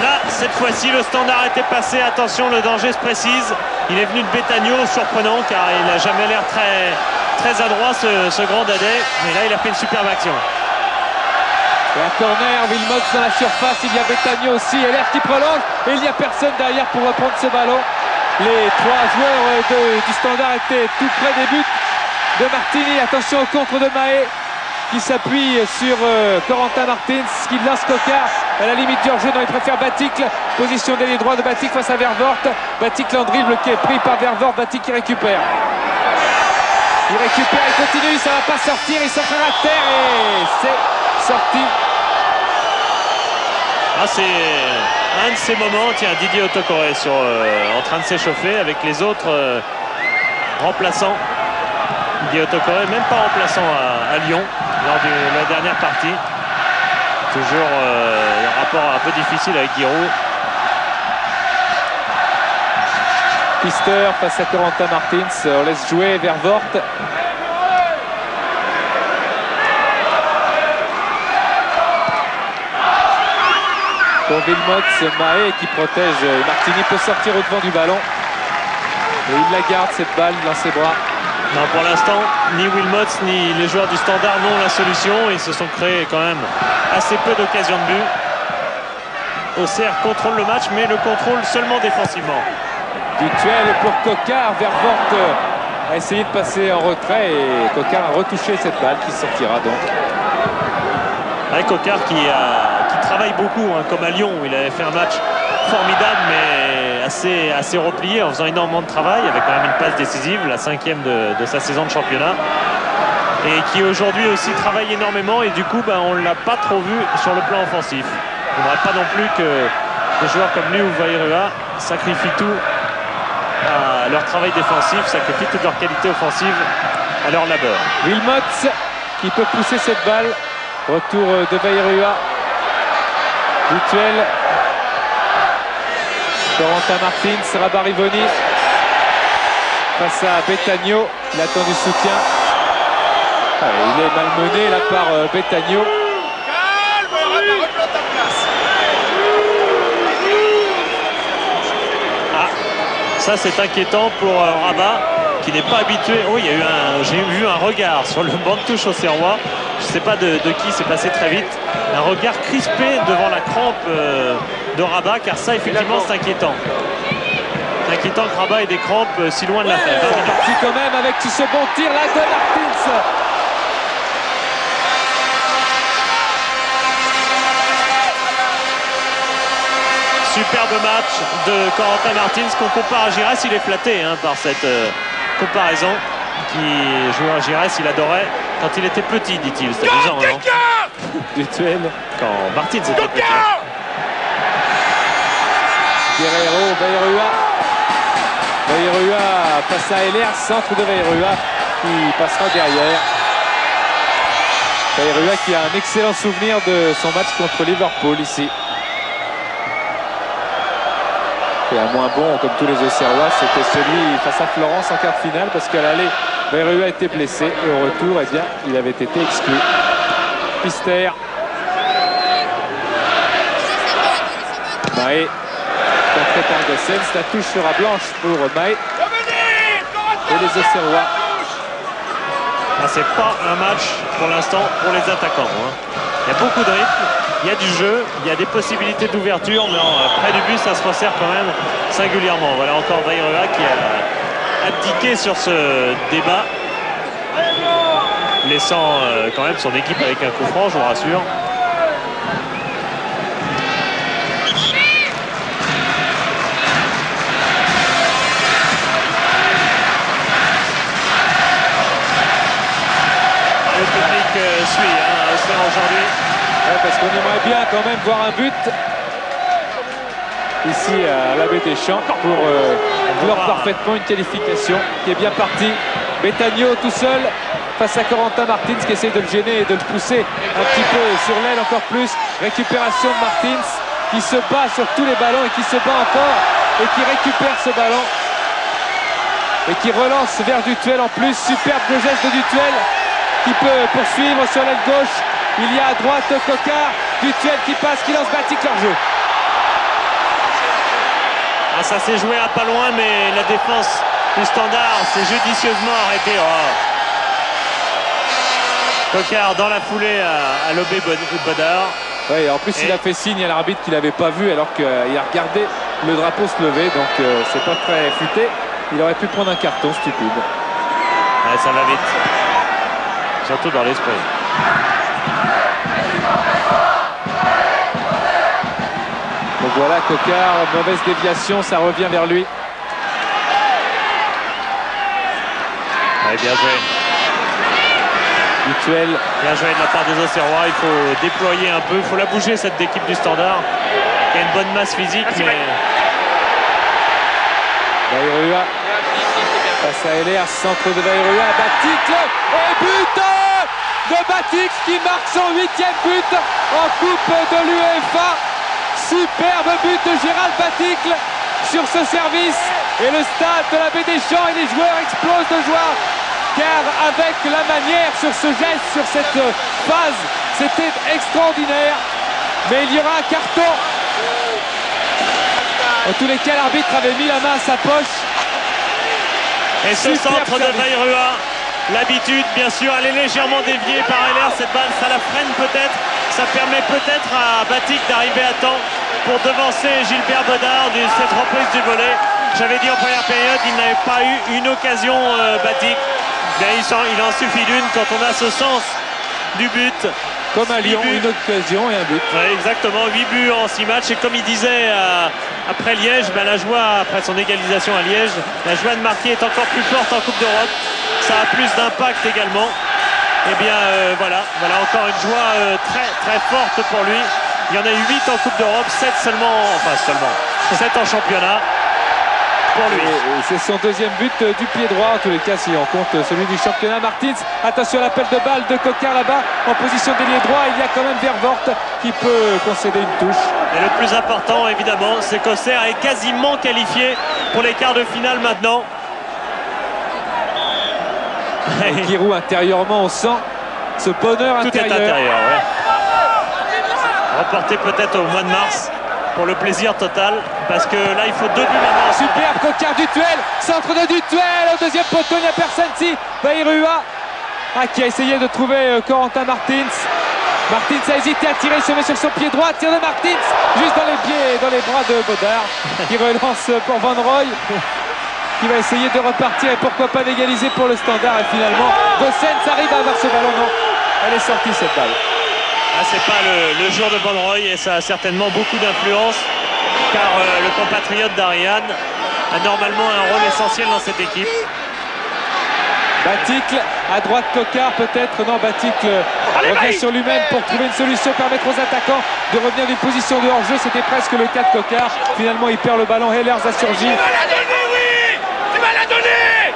Là, cette fois-ci, le Standard était passé. Attention, le danger se précise. Il est venu de Betagno, surprenant car il n'a jamais l'air très adroit ce grand Dadais. Mais là, il a fait une superbe action. Et un corner, Wilmots dans la surface, il y a Betagno aussi, et l'air qui prolonge, et il n'y a personne derrière pour reprendre ce ballon. Les trois joueurs du Standard étaient tout près des buts de Martini. Attention au contre de Mahé qui s'appuie sur Corentin Martins, qui lance Cocard à la limite du hors-jeu. Non, il préfère Batik, position d'ailier droit de Batik face à Vervoort. Batik l'en dribble qui est pris par Vervoort, Batik qui récupère. Il récupère, il continue, ça ne va pas sortir, il s'entraîne à terre et c'est sorti. C'est un de ces moments, tiens, Didier Otokoré en train de s'échauffer avec les autres remplaçants. Didier Otokoré, même pas remplaçant à Lyon lors de la dernière partie. Toujours un rapport un peu difficile avec Giroud. Pister face à Corentin Martins, on laisse jouer Vervoort. Pour Wilmots, Mahé qui protège. Martini peut sortir au-devant du ballon. Et il la garde cette balle dans ses bras. Non, pour l'instant, ni Wilmots ni les joueurs du Standard n'ont la solution. Ils se sont créés quand même assez peu d'occasions de but. Auxerre contrôle le match, mais le contrôle seulement défensivement. Dutuel pour Cocard. Vervoort a essayé de passer en retrait et Cocard a retouché cette balle qui sortira donc. Avec Cocard qui travaille beaucoup, comme à Lyon où il avait fait un match formidable mais assez replié en faisant énormément de travail avec quand même une passe décisive, la 5e de sa saison de championnat. et qui aujourd'hui aussi travaille énormément, et du coup on ne l'a pas trop vu sur le plan offensif. On ne voudrait pas non plus que des joueurs comme lui ou Vairua sacrifient tout à leur travail défensif, sacrifient toute leur qualité offensive à leur labeur. Wilmots qui peut pousser cette balle. Retour de Vairua. Dutuel. Corentin Martins, Rabat Rivoni face à Betagno. Il attend du soutien. Il est malmené là par Betagno. Calme, Rabat, replante ta place. Ça c'est inquiétant pour Rabat qui n'est pas habitué. Oh, il y a eu j'ai vu un regard sur le banc de touche au Serrois. Je ne sais pas de qui, c'est passé très vite. Un regard crispé devant la crampe de Rabat, car ça effectivement c'est inquiétant. C'est inquiétant que Rabat ait des crampes si loin de la tête. C'est parti quand même avec ce bon tir là de Martins. Superbe match de Corentin Martins qu'on compare à Giresse. Il est flatté par cette comparaison. Joueur Giresse, il adorait quand il était petit, dit-il. C'est amusant, non? Dutuel. Quand Martins était petit. Guerrero, Vairua. Vairua passe à Heller, centre de Vairua qui passera derrière. Vairua qui a un excellent souvenir de son match contre Liverpool ici. Et un moins bon, comme tous les Auxerrois, c'était celui face à Florence en quart de finale, parce qu'à l'aller, Vairua a été blessé et au retour, eh bien, il avait été exclu. Pister. Maé. Contré par Gossens. La touche sera blanche pour Maé et les Auxerrois. C'est pas un match pour l'instant pour les attaquants. Il y a beaucoup de rythme, il y a du jeu, il y a des possibilités d'ouverture, mais près du but ça se resserre quand même singulièrement. Voilà encore Vairua qui a abdiqué sur ce débat, laissant quand même son équipe avec un coup franc, je vous rassure. Le public suit aujourd'hui. Ouais, parce qu'on aimerait bien quand même voir un but ici à l'Abbé Deschamps pour vouloir parfaitement une qualification qui est bien partie. Betagno tout seul face à Corentin Martins qui essaie de le gêner et de le pousser un petit peu sur l'aile encore plus. Récupération de Martins qui se bat sur tous les ballons et qui se bat encore et qui récupère ce ballon et qui relance vers Dutuel en plus. Superbe geste de Dutuel qui peut poursuivre sur l'aile gauche. Il y a à droite Coquard, Dutuel qui passe, qui lance Batik leur jeu. Ça s'est joué à pas loin, mais la défense du Standard s'est judicieusement arrêtée. Coquard dans la foulée à Lobé Bodard. Ouais, en plus il a fait signe à l'arbitre qu'il n'avait pas vu alors qu'il a regardé le drapeau se lever, donc c'est pas très futé. Il aurait pu prendre un carton stupide. Ouais, ça va vite. Surtout dans l'esprit. Donc voilà, Coquard, mauvaise déviation, ça revient vers lui. Ouais, bien joué. Dutuel. Bien joué de la part des Auxerrois. Il faut déployer un peu, il faut la bouger cette équipe du Standard. Il y a une bonne masse physique, mais... Vairua face à Heller, centre de Vairua, Batik et but de Batik qui marque son 8e but en Coupe de l'UEFA. Superbe but de Gérald Batik sur ce service et le stade de l'Abbé Deschamps et les joueurs explosent de joie car avec la manière sur ce geste, sur cette phase, c'était extraordinaire. Mais il y aura un carton. En tous les cas, l'arbitre avait mis la main à sa poche. Et ce Super centre de Vairua, l'habitude, bien sûr, elle est légèrement déviée par Heller. Cette balle, ça la freine peut-être. Ça permet peut-être à Batik d'arriver à temps pour devancer Gilbert Bodard de cette reprise du volet. J'avais dit en première période, il n'avait pas eu une occasion, Batik. Bien, il en suffit d'une quand on a ce sens du but. Comme à Lyon, une occasion et un but. Ouais, exactement, 8 buts en 6 matchs. Et comme il disait après Liège, la joie, après son égalisation à Liège, la joie de marquer est encore plus forte en Coupe d'Europe. Ça a plus d'impact également. Eh bien voilà encore une joie très très forte pour lui. Il y en a eu 8 en Coupe d'Europe, 7 7 en championnat pour lui. Et c'est son deuxième but du pied droit, en tous les cas si on compte celui du championnat. Martins, attention à l'appel de balle de Coquard là-bas en position d'ailier droit. Il y a quand même Vervoort qui peut concéder une touche. Et le plus important évidemment, c'est qu'Auxerre est quasiment qualifié pour les quarts de finale maintenant. Et Giroud intérieurement, on sent ce bonheur Tout intérieur. est intérieur, ouais. Reporté peut-être au mois de mars pour le plaisir total, parce que là il faut 2 buts maintenant. Superbe Coquard du duel, centre de duel au deuxième poteau, il n'y a personne si Bayrua qui a essayé de trouver Corentin Martins. Martins a hésité à tirer, il se met sur son pied droit, tir de Martins juste dans les pieds et dans les bras de Bodard qui relance pour Van Rooij qui va essayer de repartir et pourquoi pas d'égaliser pour le Standard. Et finalement Goossens arrive à avoir ce ballon. Non, elle est sortie cette balle. Ah, c'est pas le jour de Van Rooij et ça a certainement beaucoup d'influence car le compatriote d'Ariane a normalement un rôle essentiel dans cette équipe. Baticle, à droite Coquard peut-être, non Baticle revient sur lui-même pour trouver une solution, permettre aux attaquants de revenir d'une position de hors-jeu, c'était presque le cas de Coquard, finalement il perd le ballon, Hellers a surgi. Tu vas la donner, oui. Tu vas la donner.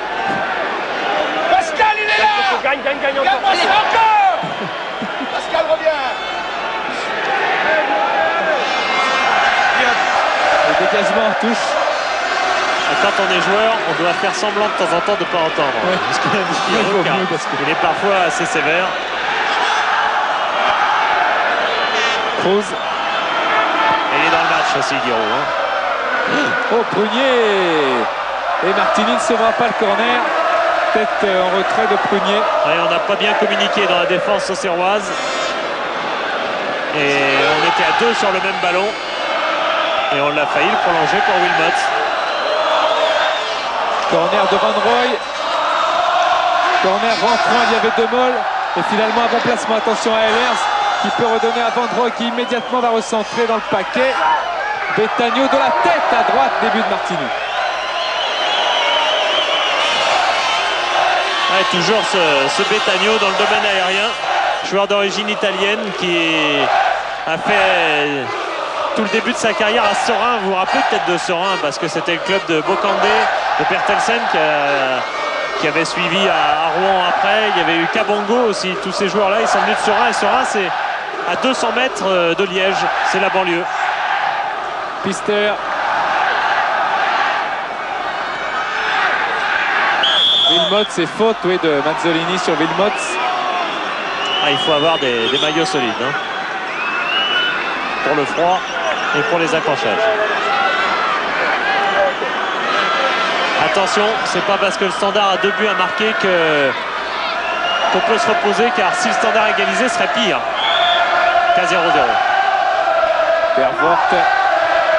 Pascal, il est là. Gagne encore. Encore. Pascal revient. Le dégagement en touche. Quand on est joueur, on doit faire semblant de temps en temps de ne pas entendre. Ouais. Parce qu'il il est parfois assez sévère. Kroos. Et il est dans le match aussi, Giroud. Hein. Oh, Prunier. Et Martini ne sauvera pas le corner. Tête en retrait de Prunier. Ouais, on n'a pas bien communiqué dans la défense auxerroise. Et on était à 2 sur le même ballon. Et on l'a failli le prolonger pour Wilmot. Corner de Van Rooij. Corner rentrant, il y avait De Mol. Et finalement un bon placement. Attention à Hellers qui peut redonner à Van Rooij qui immédiatement va recentrer dans le paquet. Betagno de la tête à droite, début de Martini. Ouais, toujours ce Betagno dans le domaine aérien. Joueur d'origine italienne qui a fait tout le début de sa carrière à Serein. Vous vous rappelez peut-être de Serein parce que c'était le club de Bocandé, de Bertelsen qui avait suivi à Rouen après. Il y avait eu Kabongo aussi. Tous ces joueurs-là, ils sont venus de Serein. Et Serein, c'est à 200 mètres de Liège. C'est la banlieue. Pister. Wilmot, c'est faute de Mazzolini sur Wilmot. Ah, il faut avoir des maillots solides hein, pour le froid et pour les accrochages. Attention, c'est pas parce que le Standard a 2 buts à marquer qu'on peut se reposer, car si le Standard égalisé, ce serait pire qu'à 0-0. Vervoort,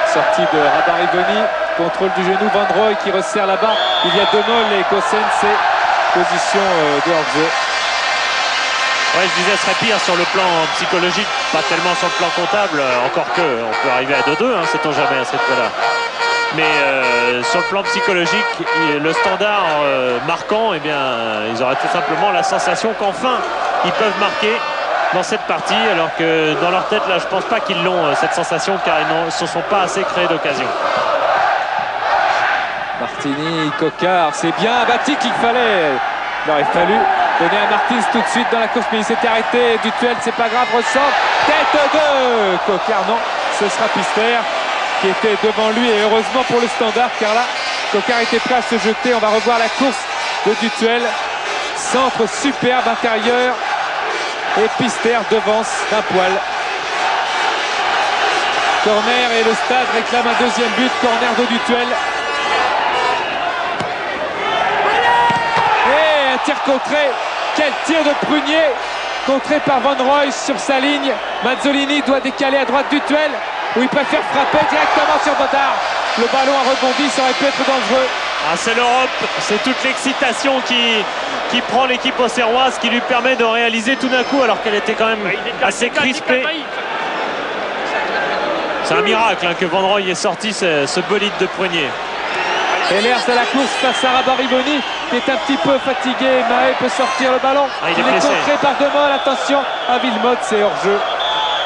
sortie de Rabarivoni, contrôle du genou, Van Rooij qui resserre là-bas. Il y a De Mol et Goossens, c'est position de hors-jeu. Ouais, je disais, ce serait pire sur le plan psychologique, pas tellement sur le plan comptable, encore que on peut arriver à 2-2, hein, sait-on jamais à cette fois-là. Mais sur le plan psychologique, le Standard marquant, eh bien, ils auraient tout simplement la sensation qu'enfin ils peuvent marquer dans cette partie, alors que dans leur tête, là, je pense pas qu'ils l'ont cette sensation, car ils ne se sont pas assez créés d'occasion. Martini, Coquard, c'est bien Batik qu'il fallait. Il aurait fallu donner à Martins tout de suite dans la course, mais il s'était arrêté. Du duel, c'est pas grave, ressort. Tête de Coquard, non, ce sera Pister qui était devant lui, et heureusement pour le Standard, car là, Coquard était prêt à se jeter. On va revoir la course de Dutuel. Centre superbe intérieur, et Pister devance d'un poil. Corner, et le Stade réclame un deuxième but. Corner de Dutuel. Et un tir contré. Quel tir de Prunier, contré par Van Rooij sur sa ligne. Mazzolini doit décaler à droite Dutuel, où il préfère frapper directement sur Bodard. Le ballon a rebondi, ça aurait pu être dangereux. Ah, c'est l'Europe, c'est toute l'excitation qui prend l'équipe auxerroise, qui lui permet de réaliser tout d'un coup, alors qu'elle était quand même assez crispée. C'est un miracle hein, que Van Rooij ait sorti ce bolide de Prunier. Hellers à la course face à Rabarivoni. qui est un petit peu fatigué. Mahé peut sortir le ballon. Il est est blessé. contré par Demol. Attention à Wilmots, c'est hors-jeu.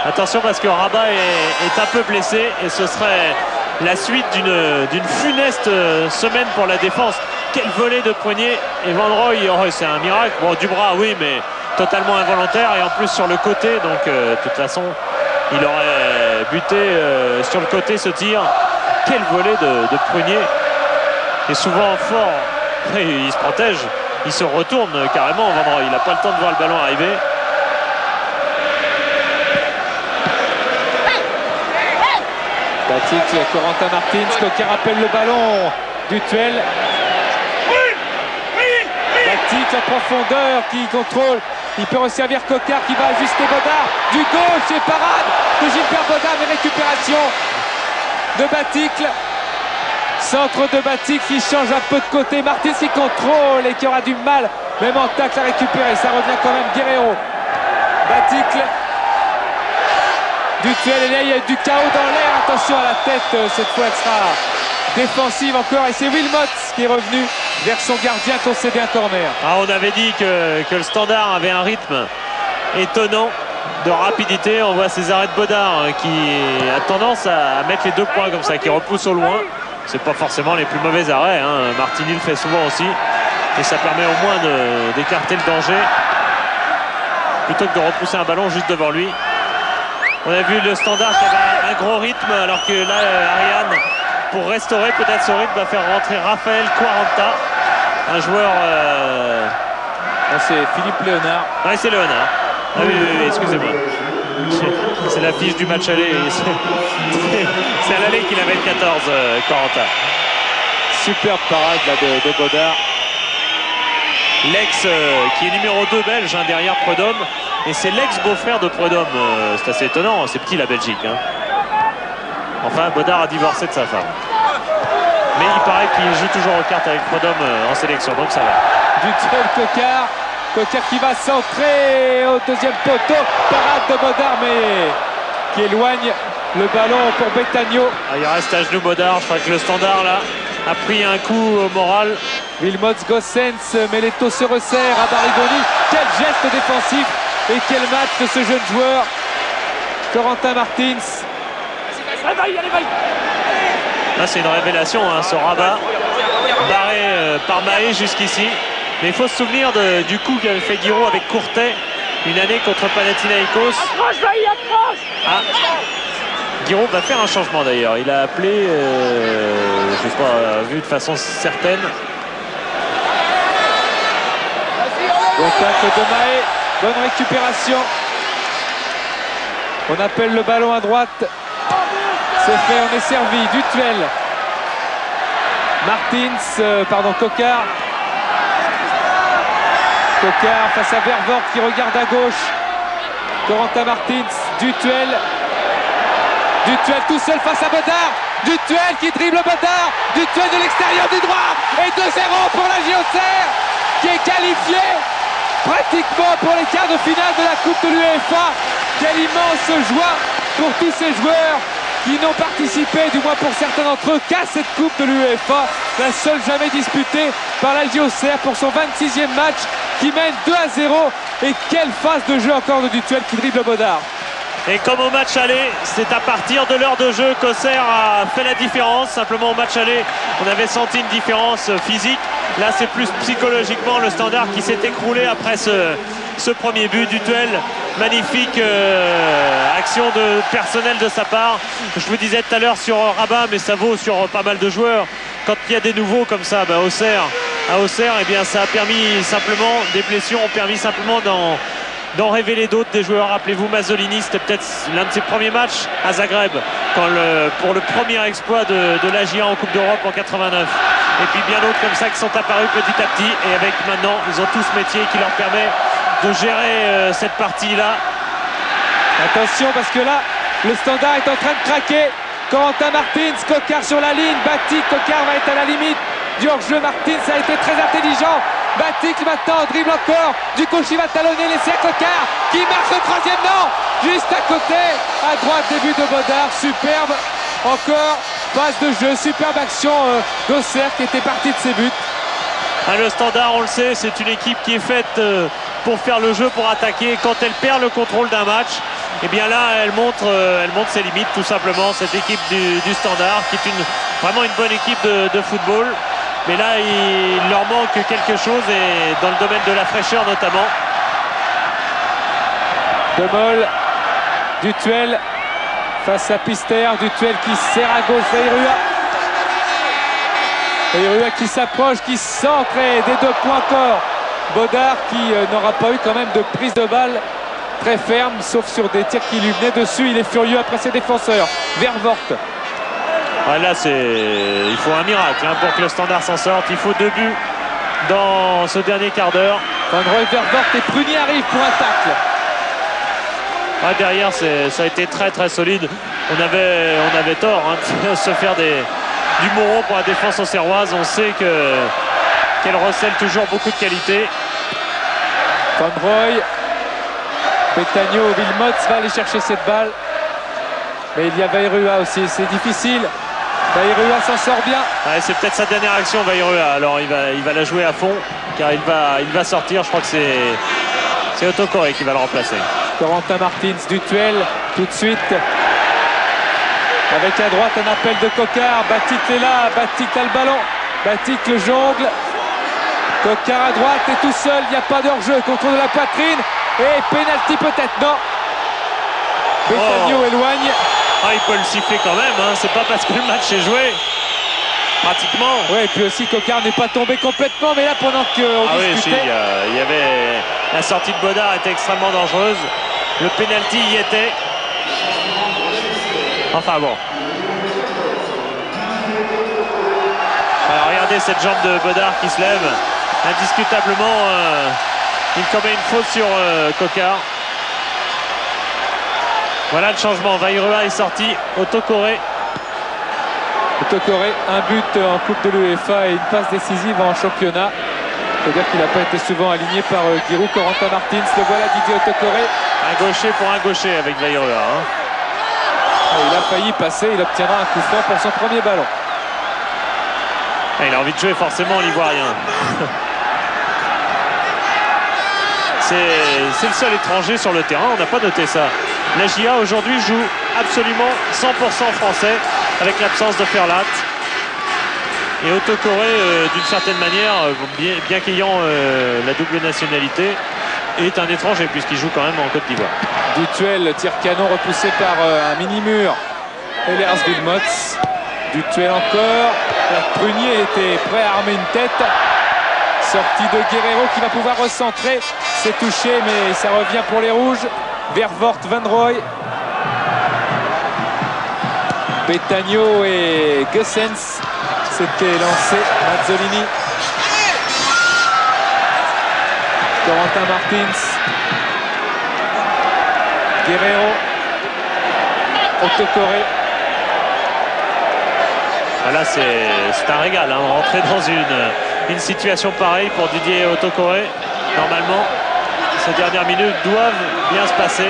Attention parce que Rabat est un peu blessé et ce serait la suite d'une funeste semaine pour la défense. Quel volet de poignet. Et Van Roy, c'est un miracle. Bon, du bras, oui, mais totalement involontaire et en plus sur le côté. Donc, de toute façon, il aurait buté sur le côté ce tir. Quel volet de poignet. Et souvent fort. Et il se protège. Il se retourne carrément, Van Roy. Il n'a pas le temps de voir le ballon arriver. Batic, Corentin Martins, Coquard appelle le ballon du Tuel. Batic en profondeur qui contrôle. Il peut resservir Coquard qui va ajuster Bodard. Du gauche et parade de Gilbert Bodard, mais récupération de Batic. Centre de Batic qui change un peu de côté. Martins qui contrôle et qui aura du mal, même en tacle, à récupérer. Ça revient quand même Guerrero. Batic. Du Tuel, et là il y a du chaos dans l'air. Attention à la tête, cette fois elle sera défensive encore. Et c'est Wilmots qui est revenu vers son gardien concédé un corner. On avait dit que le Standard avait un rythme étonnant de rapidité. On voit ces arrêts de Bodard qui a tendance à mettre les 2 points comme ça, qui repoussent au loin. C'est pas forcément les plus mauvais arrêts. Martini le fait souvent aussi. Et ça permet au moins d'écarter le danger plutôt que de repousser un ballon juste devant lui. On a vu le Standard qui avait un gros rythme, alors que là, Ariane, pour restaurer peut-être ce rythme, va faire rentrer Raphaël Quaranta, un joueur... C'est Philippe Léonard. Oui, c'est Léonard. Ah oui, excusez-moi. C'est la fiche du match aller. C'est à l'aller qu'il avait le 14, Quaranta. Superbe parade là, de Bodard. L'ex qui est numéro 2 belge derrière Prud'homme. Et c'est l'ex-beau-frère de Prud'homme. C'est assez étonnant, c'est petit la Belgique. Enfin, Bodard a divorcé de sa femme. Mais il paraît qu'il joue toujours aux cartes avec Prud'homme en sélection, donc ça va. Du Tuel, Coquard. Coquard qui va centrer au deuxième poteau. Parade de Bodard, mais qui éloigne le ballon pour Betagno. Il reste à genoux Bodard. Je crois que le Standard là a pris un coup au moral. Wilmots, Gossens, mais les taux se resserrent à Barigoni. Quel geste défensif et quel match de ce jeune joueur. Corentin Martins. Là c'est une révélation, ce Rabat barré par Mahé jusqu'ici. Mais il faut se souvenir du coup qu'avait fait Giroud avec Courtet une année contre Panathinaikos. Giroud va faire un changement d'ailleurs. Il a appelé, je ne sais pas, vu de façon certaine. Bon tacle de Mahé, bonne récupération. On appelle le ballon à droite. C'est fait, on est servi. Du Tuel. Martins, Coquard. Coquard face à Vervoort qui regarde à gauche. Corentin Martins, Du Tuel. Du Tuel tout seul face à Bodard. Du Tuel qui dribble Bodard. Du Tuel de l'extérieur du droit. Et 2-0 pour la JOCR qui est qualifié pratiquement pour les quarts de finale de la Coupe de l'UEFA. Quelle immense joie pour tous ces joueurs qui n'ont participé, du moins pour certains d'entre eux, qu'à cette Coupe de l'UEFA, la seule jamais disputée par la JOCR pour son 26e match, qui mène 2-0. Et quelle phase de jeu encore de Du Tuel qui dribble Bodard. Et comme au match aller, c'est à partir de l'heure de jeu qu'Auxerre a fait la différence. Simplement au match aller, on avait senti une différence physique. Là, c'est plus psychologiquement le Standard qui s'est écroulé après ce premier but. Du Tuel, magnifique action personnelle de sa part. Je vous disais tout à l'heure sur Rabat, mais ça vaut sur pas mal de joueurs. Quand il y a des nouveaux comme ça, à Auxerre, eh bien, ça a permis simplement, des blessures ont permis simplement d'en révéler d'autres, des joueurs. Rappelez-vous, Mazzolini, c'était peut-être l'un de ses premiers matchs à Zagreb pour le premier exploit de l'AGIA en Coupe d'Europe en 89. Et puis bien d'autres comme ça qui sont apparus petit à petit, et avec maintenant ils ont tous ce métier qui leur permet de gérer cette partie-là. Attention parce que là le Standard est en train de craquer. Corentin Martins, Coquard sur la ligne. Batic, Coquard va être à la limite du hors-jeu. Martins a été très intelligent. Batic maintenant dribble encore. Du coup il va talonner, laisser à Coquard qui marque le troisième, non, juste à côté, à droite, début de Bodard, superbe encore phase de jeu, superbe action d'Auxerre qui était parti de ses buts. Le Standard, on le sait, c'est une équipe qui est faite pour faire le jeu, pour attaquer. Quand elle perd le contrôle d'un match, et bien là, elle montre ses limites, tout simplement, cette équipe du Standard, qui est vraiment une bonne équipe de football. Mais là, il leur manque quelque chose, et dans le domaine de la fraîcheur notamment. De Mol, Dutuel face à Pister, Dutuel qui serre à gauche, Veyrua qui s'approche, qui centre et des 2 points encore. Bodard qui n'aura pas eu quand même de prise de balle très ferme, sauf sur des tirs qui lui venaient dessus. Il est furieux après ses défenseurs. Vervoort. Ouais, là, il faut un miracle pour que le Standard s'en sorte. Il faut 2 buts dans ce dernier quart d'heure. Van Rooij, Vervoort et Prunier arrive pour un tacle. Ouais, derrière, ça a été très très solide. On avait tort de se faire du Moro pour la défense auxerroise. On sait qu'elle recèle toujours beaucoup de qualité. Van Rooij, Betagno, Wilmots va aller chercher cette balle. Mais il y a Veyrua aussi, c'est difficile. Veyrua s'en sort bien. Ouais, c'est peut-être sa dernière action, Veyrua. Alors il va la jouer à fond, car il va sortir. Je crois que c'est Otto Corré qui va le remplacer. Corentin Martins, Dutuel, tout de suite. Avec à droite un appel de Coquard. Batic est là, Batic a le ballon. Batic le jongle. Coquard à droite est tout seul, il n'y a pas d'hors-jeu. Contrôle de la poitrine. Et pénalty peut-être, non. Betagno éloigne. Il peut le siffler quand même, c'est pas parce que le match est joué. Pratiquement. Oui, et puis aussi Coquard n'est pas tombé complètement, mais là pendant qu'on discutait... Oui, il y avait... La sortie de Bodard était extrêmement dangereuse. Le pénalty y était. Enfin bon. Alors regardez cette jambe de Bodard qui se lève. Indiscutablement, il commet une faute sur Coquard. Voilà le changement. Veyrua est sorti. Otto Corré. Otto Corré, un but en Coupe de l'UEFA et une passe décisive en championnat. C'est-à-dire qu'il n'a pas été souvent aligné par Giroud. Corentin Martins, le voilà, Didier Otto Corré. Un gaucher pour un gaucher avec Veyrua. Il a failli passer, il obtiendra un coup franc pour son premier ballon. Il a envie de jouer forcément, l'Ivoirien. C'est le seul étranger sur le terrain, on n'a pas noté ça. La JA aujourd'hui joue absolument 100% français avec l'absence de Ferlat. Et Otto Corré, d'une certaine manière, bien qu'ayant la double nationalité, est un étranger puisqu'il joue quand même en Côte d'Ivoire. Dutuel, tir canon repoussé par un mini-mur. Ehlers Wilmots. Dutuel encore. Prunier était prêt à armer une tête. Sortie de Guerrero qui va pouvoir recentrer. C'est touché, mais ça revient pour les rouges. Vervoort, Van Rooij. Betagno et Gessens. C'était lancé. Mazzolini. Corentin Martins. Guerrero. Otto Corré. Voilà, c'est un régal, rentrer dans une situation pareille pour Didier Otto Corré. Normalement, ces dernières minutes doivent bien se passer.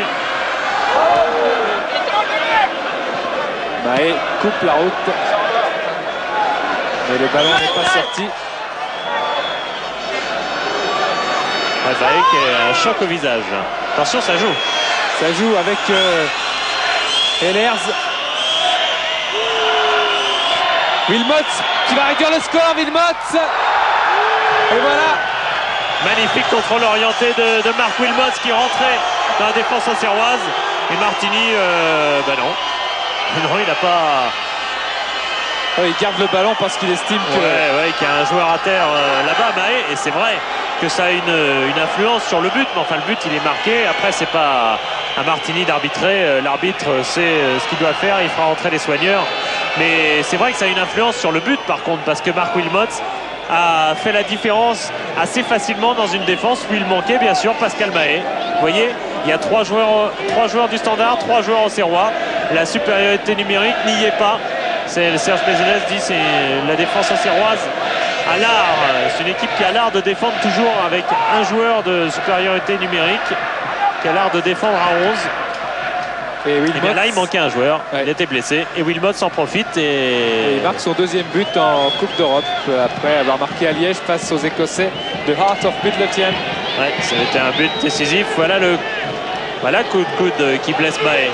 Mahé coupe la route. Mais le ballon n'est pas sorti. Mahé qui a un choc au visage. Attention, ça joue. Ça joue avec Ehlers. Wilmots qui va réduire le score. Wilmots. Et voilà. Magnifique contrôle orienté de Marc Wilmots qui rentrait dans la défense auxerroise. Et Martini, non. Non, il n'a pas... Il garde le ballon parce qu'il estime qu'il y a un joueur à terre là-bas, Mahé. Et c'est vrai que ça a une influence sur le but. Mais enfin, le but, il est marqué. Après, c'est pas à Martini d'arbitrer. L'arbitre sait ce qu'il doit faire. Il fera rentrer les soigneurs. Mais c'est vrai que ça a une influence sur le but, par contre, parce que Marc Wilmots a fait la différence assez facilement dans une défense où il manquait, bien sûr, Pascal Mahé. Vous voyez, il y a trois joueurs du Standard, 3 joueurs auxerrois. La supériorité numérique n'y est pas. Serge Pézélès dit c'est la défense auxerroise à l'art. C'est une équipe qui a l'art de défendre toujours avec un joueur de supériorité numérique, qui a l'art de défendre à 11. Et bien là, il manquait un joueur. Ouais. Il était blessé. Et Wilmot s'en profite. Et il marque son deuxième but en Coupe d'Europe après avoir marqué à Liège face aux Écossais de Heart of Midlothian. Ouais, ça a été un but décisif. Voilà coup de coude qui blesse Mahé.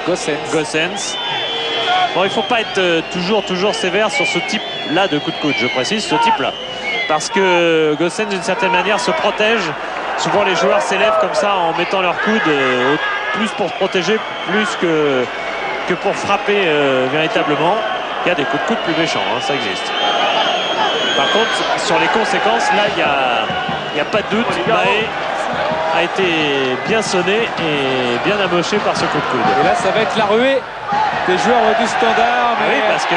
Gossens. Bon, il ne faut pas être toujours sévère sur ce type-là de coup de coude. Je précise ce type-là. Parce que Gossens, d'une certaine manière, se protège. Souvent, les joueurs s'élèvent comme ça en mettant leur coude plus pour se protéger, plus que pour frapper véritablement. Il y a des coups de coude plus méchants, hein, ça existe. Par contre, sur les conséquences, là, il n'y a pas de doute. Mahé a été bien sonné et bien amoché par ce coup de coude. Et là, ça va être la ruée des joueurs du Standard. Mais oui, parce que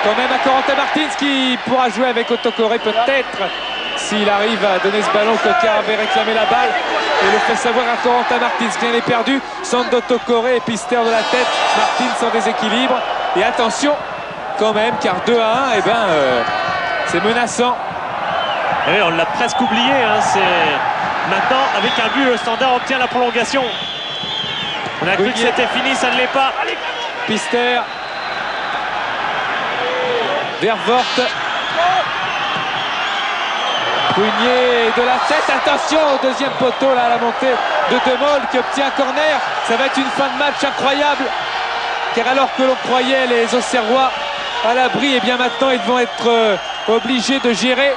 quand même à Corentin Martins qui pourra jouer avec Otokore peut-être s'il arrive à donner ce ballon. Coquard avait réclamé la balle et le fait savoir à Corentin Martins. Bien est perdu. Sando Otokore et Pister de la tête. Martins en déséquilibre. Et attention quand même, car 2-1, eh ben, c'est menaçant. Et oui, on l'a presque oublié. Hein, maintenant, avec un but, le Standard obtient la prolongation. On a cru que c'était fini, ça ne l'est pas. Pister. Vervoort. Prunier de la tête, attention au deuxième poteau là, à la montée de De Mol qui obtient un corner. Ça va être une fin de match incroyable, car alors que l'on croyait les Auxerrois à l'abri, et bien maintenant ils vont être obligés de gérer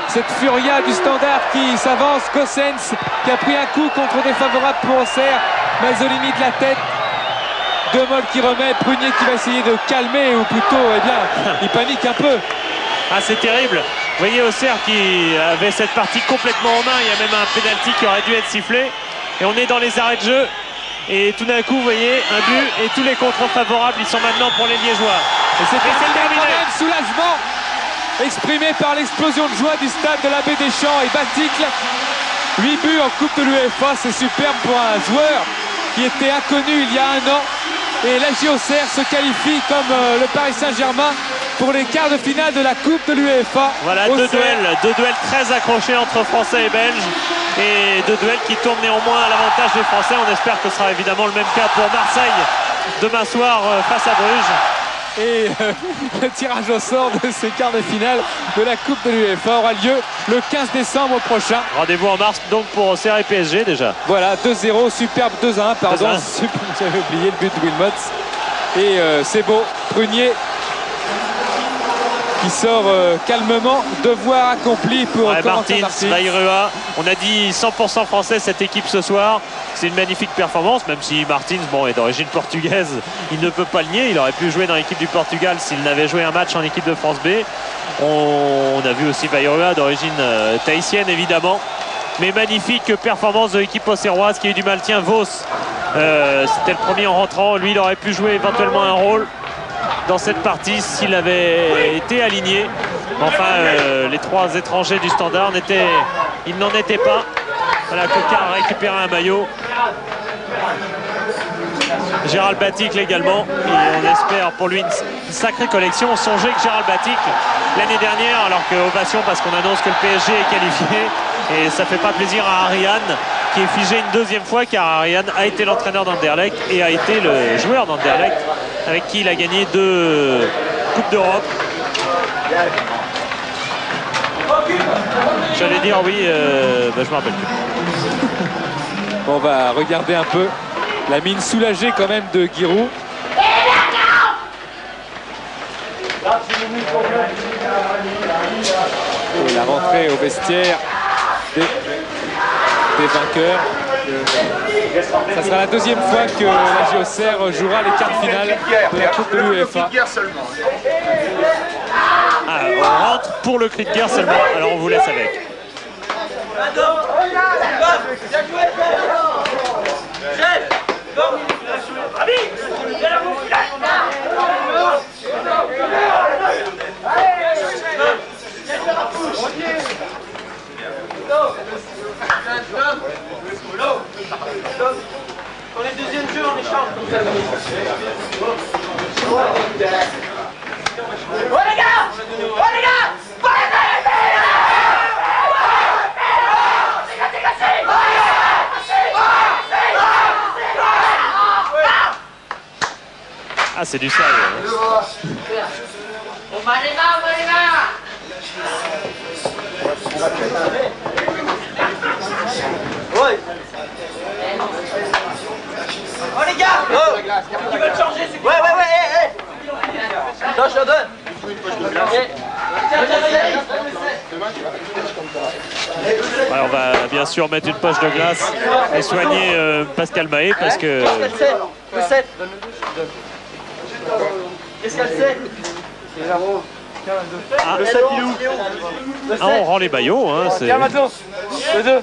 cette furia du Standard qui s'avance. Gossens qui a pris un coup contre défavorable pour Auxerre, Mazzolini de la tête, De Mol qui remet, Prunier qui va essayer de calmer, ou plutôt eh bien il panique un peu. Ah, c'est terrible. Vous voyez Auxerre qui avait cette partie complètement en main. Il y a même un pénalty qui aurait dû être sifflé. Et on est dans les arrêts de jeu. Et tout d'un coup, vous voyez, un but et tous les contrôles favorables, ils sont maintenant pour les Liégeois. Et c'est terminé. Quand même soulagement exprimé par l'explosion de joie du stade de l'Abbé Deschamps et Baticle. 8 buts en Coupe de l'UEFA, c'est superbe pour un joueur qui était inconnu il y a un an. Et l'AJ Auxerre se qualifie comme le Paris Saint-Germain pour les quarts de finale de la Coupe de l'UEFA. Voilà, deux duels très accrochés entre Français et Belges. Et deux duels qui tournent néanmoins à l'avantage des Français. On espère que ce sera évidemment le même cas pour Marseille demain soir face à Bruges. Et le tirage au sort de ces quarts de finale de la Coupe de l'UEFA aura lieu le 15 décembre prochain. Rendez-vous en mars donc pour Auxerre et PSG déjà. Voilà, 2-0, superbe 2-1, pardon. J'avais oublié le but de Wilmot. Et c'est beau, Prunier qui sort calmement, devoir accompli pour Corentin Martins. Bayrua, on a dit 100% français cette équipe ce soir. C'est une magnifique performance, même si Martins est d'origine portugaise, il ne peut pas le nier. Il aurait pu jouer dans l'équipe du Portugal s'il n'avait joué un match en équipe de France B. On a vu aussi Bayrua d'origine tahitienne évidemment. Mais magnifique performance de l'équipe auxerroise qui a eu du mal. Tiens, Vos, c'était le premier en rentrant. Lui, il aurait pu jouer éventuellement un rôle dans cette partie s'il avait été aligné. Enfin, les trois étrangers du Standard ils n'en étaient pas. Voilà, Coquard a récupéré un maillot. Gérald Baticle également. Et on espère pour lui une sacrée collection. Songez que Gérald Baticle, l'année dernière, alors que ovation parce qu'on annonce que le PSG est qualifié, et ça fait pas plaisir à Ariane qui est figé une deuxième fois, car Ariane a été l'entraîneur d'Anderlecht et a été le joueur d'Anderlecht avec qui il a gagné 2 Coupes d'Europe. J'allais dire oui, je me rappelle plus. On va regarder un peu la mine soulagée quand même de Giroud. Et la rentrée au vestiaire des vainqueurs. Ça sera la deuxième fois que l'AJ Auxerre jouera les quarts de finale de la Coupe de l'UEFA. Ah, on rentre pour le cri de guerre seulement, alors on vous laisse avec. Pour les deuxièmes jeux, on échange. Oh les gars! Oh les gars! Ah, c'est du sérieux. On va les mains, on va les mains. Ouais. Oh les gars, ils veulent changer. Ouais, non, je leur donne. Alors, on va bien sûr mettre une poche de glace et soigner Pascal Mahé parce que... Le 7. Qu'est-ce qu'elle sait? Ah, Le 7, il est où? ah, on rend les maillots. Hein, c'est... Tiens, maintenant. Le 2.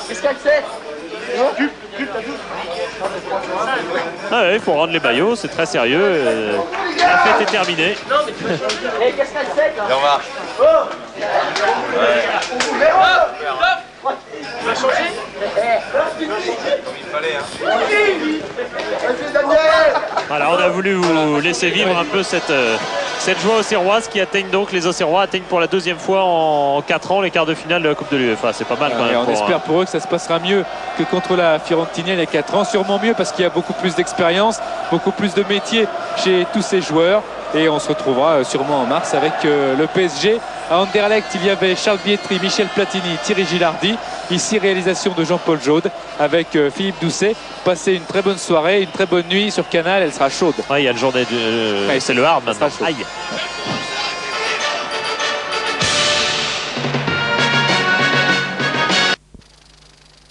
Qu'est-ce qu'elle sait? Ah ouais, il faut rendre les maillots, c'est très sérieux. La fête est terminée. Et qu'est-ce qu'elle sait? Et on marche. Tu vas changer? Voilà, on a voulu vous laisser vivre un peu cette joie auxerroise qui atteignent donc, les Auxerrois atteignent pour la deuxième fois en 4 ans les quarts de finale de la Coupe de l'UEFA. C'est pas mal quand même. Et on espère pour eux que ça se passera mieux que contre la Fiorentina il y a 4 ans. Sûrement mieux parce qu'il y a beaucoup plus d'expérience, beaucoup plus de métier chez tous ces joueurs. Et on se retrouvera sûrement en mars avec le PSG. À Anderlecht, il y avait Charles Bietri, Michel Platini, Thierry Gilardi. Ici, réalisation de Jean-Paul Jaude avec Philippe Doucet. Passez une très bonne soirée, une très bonne nuit sur Canal, elle sera chaude. Ouais, il y a le journée du... c'est le hard maintenant. Aïe.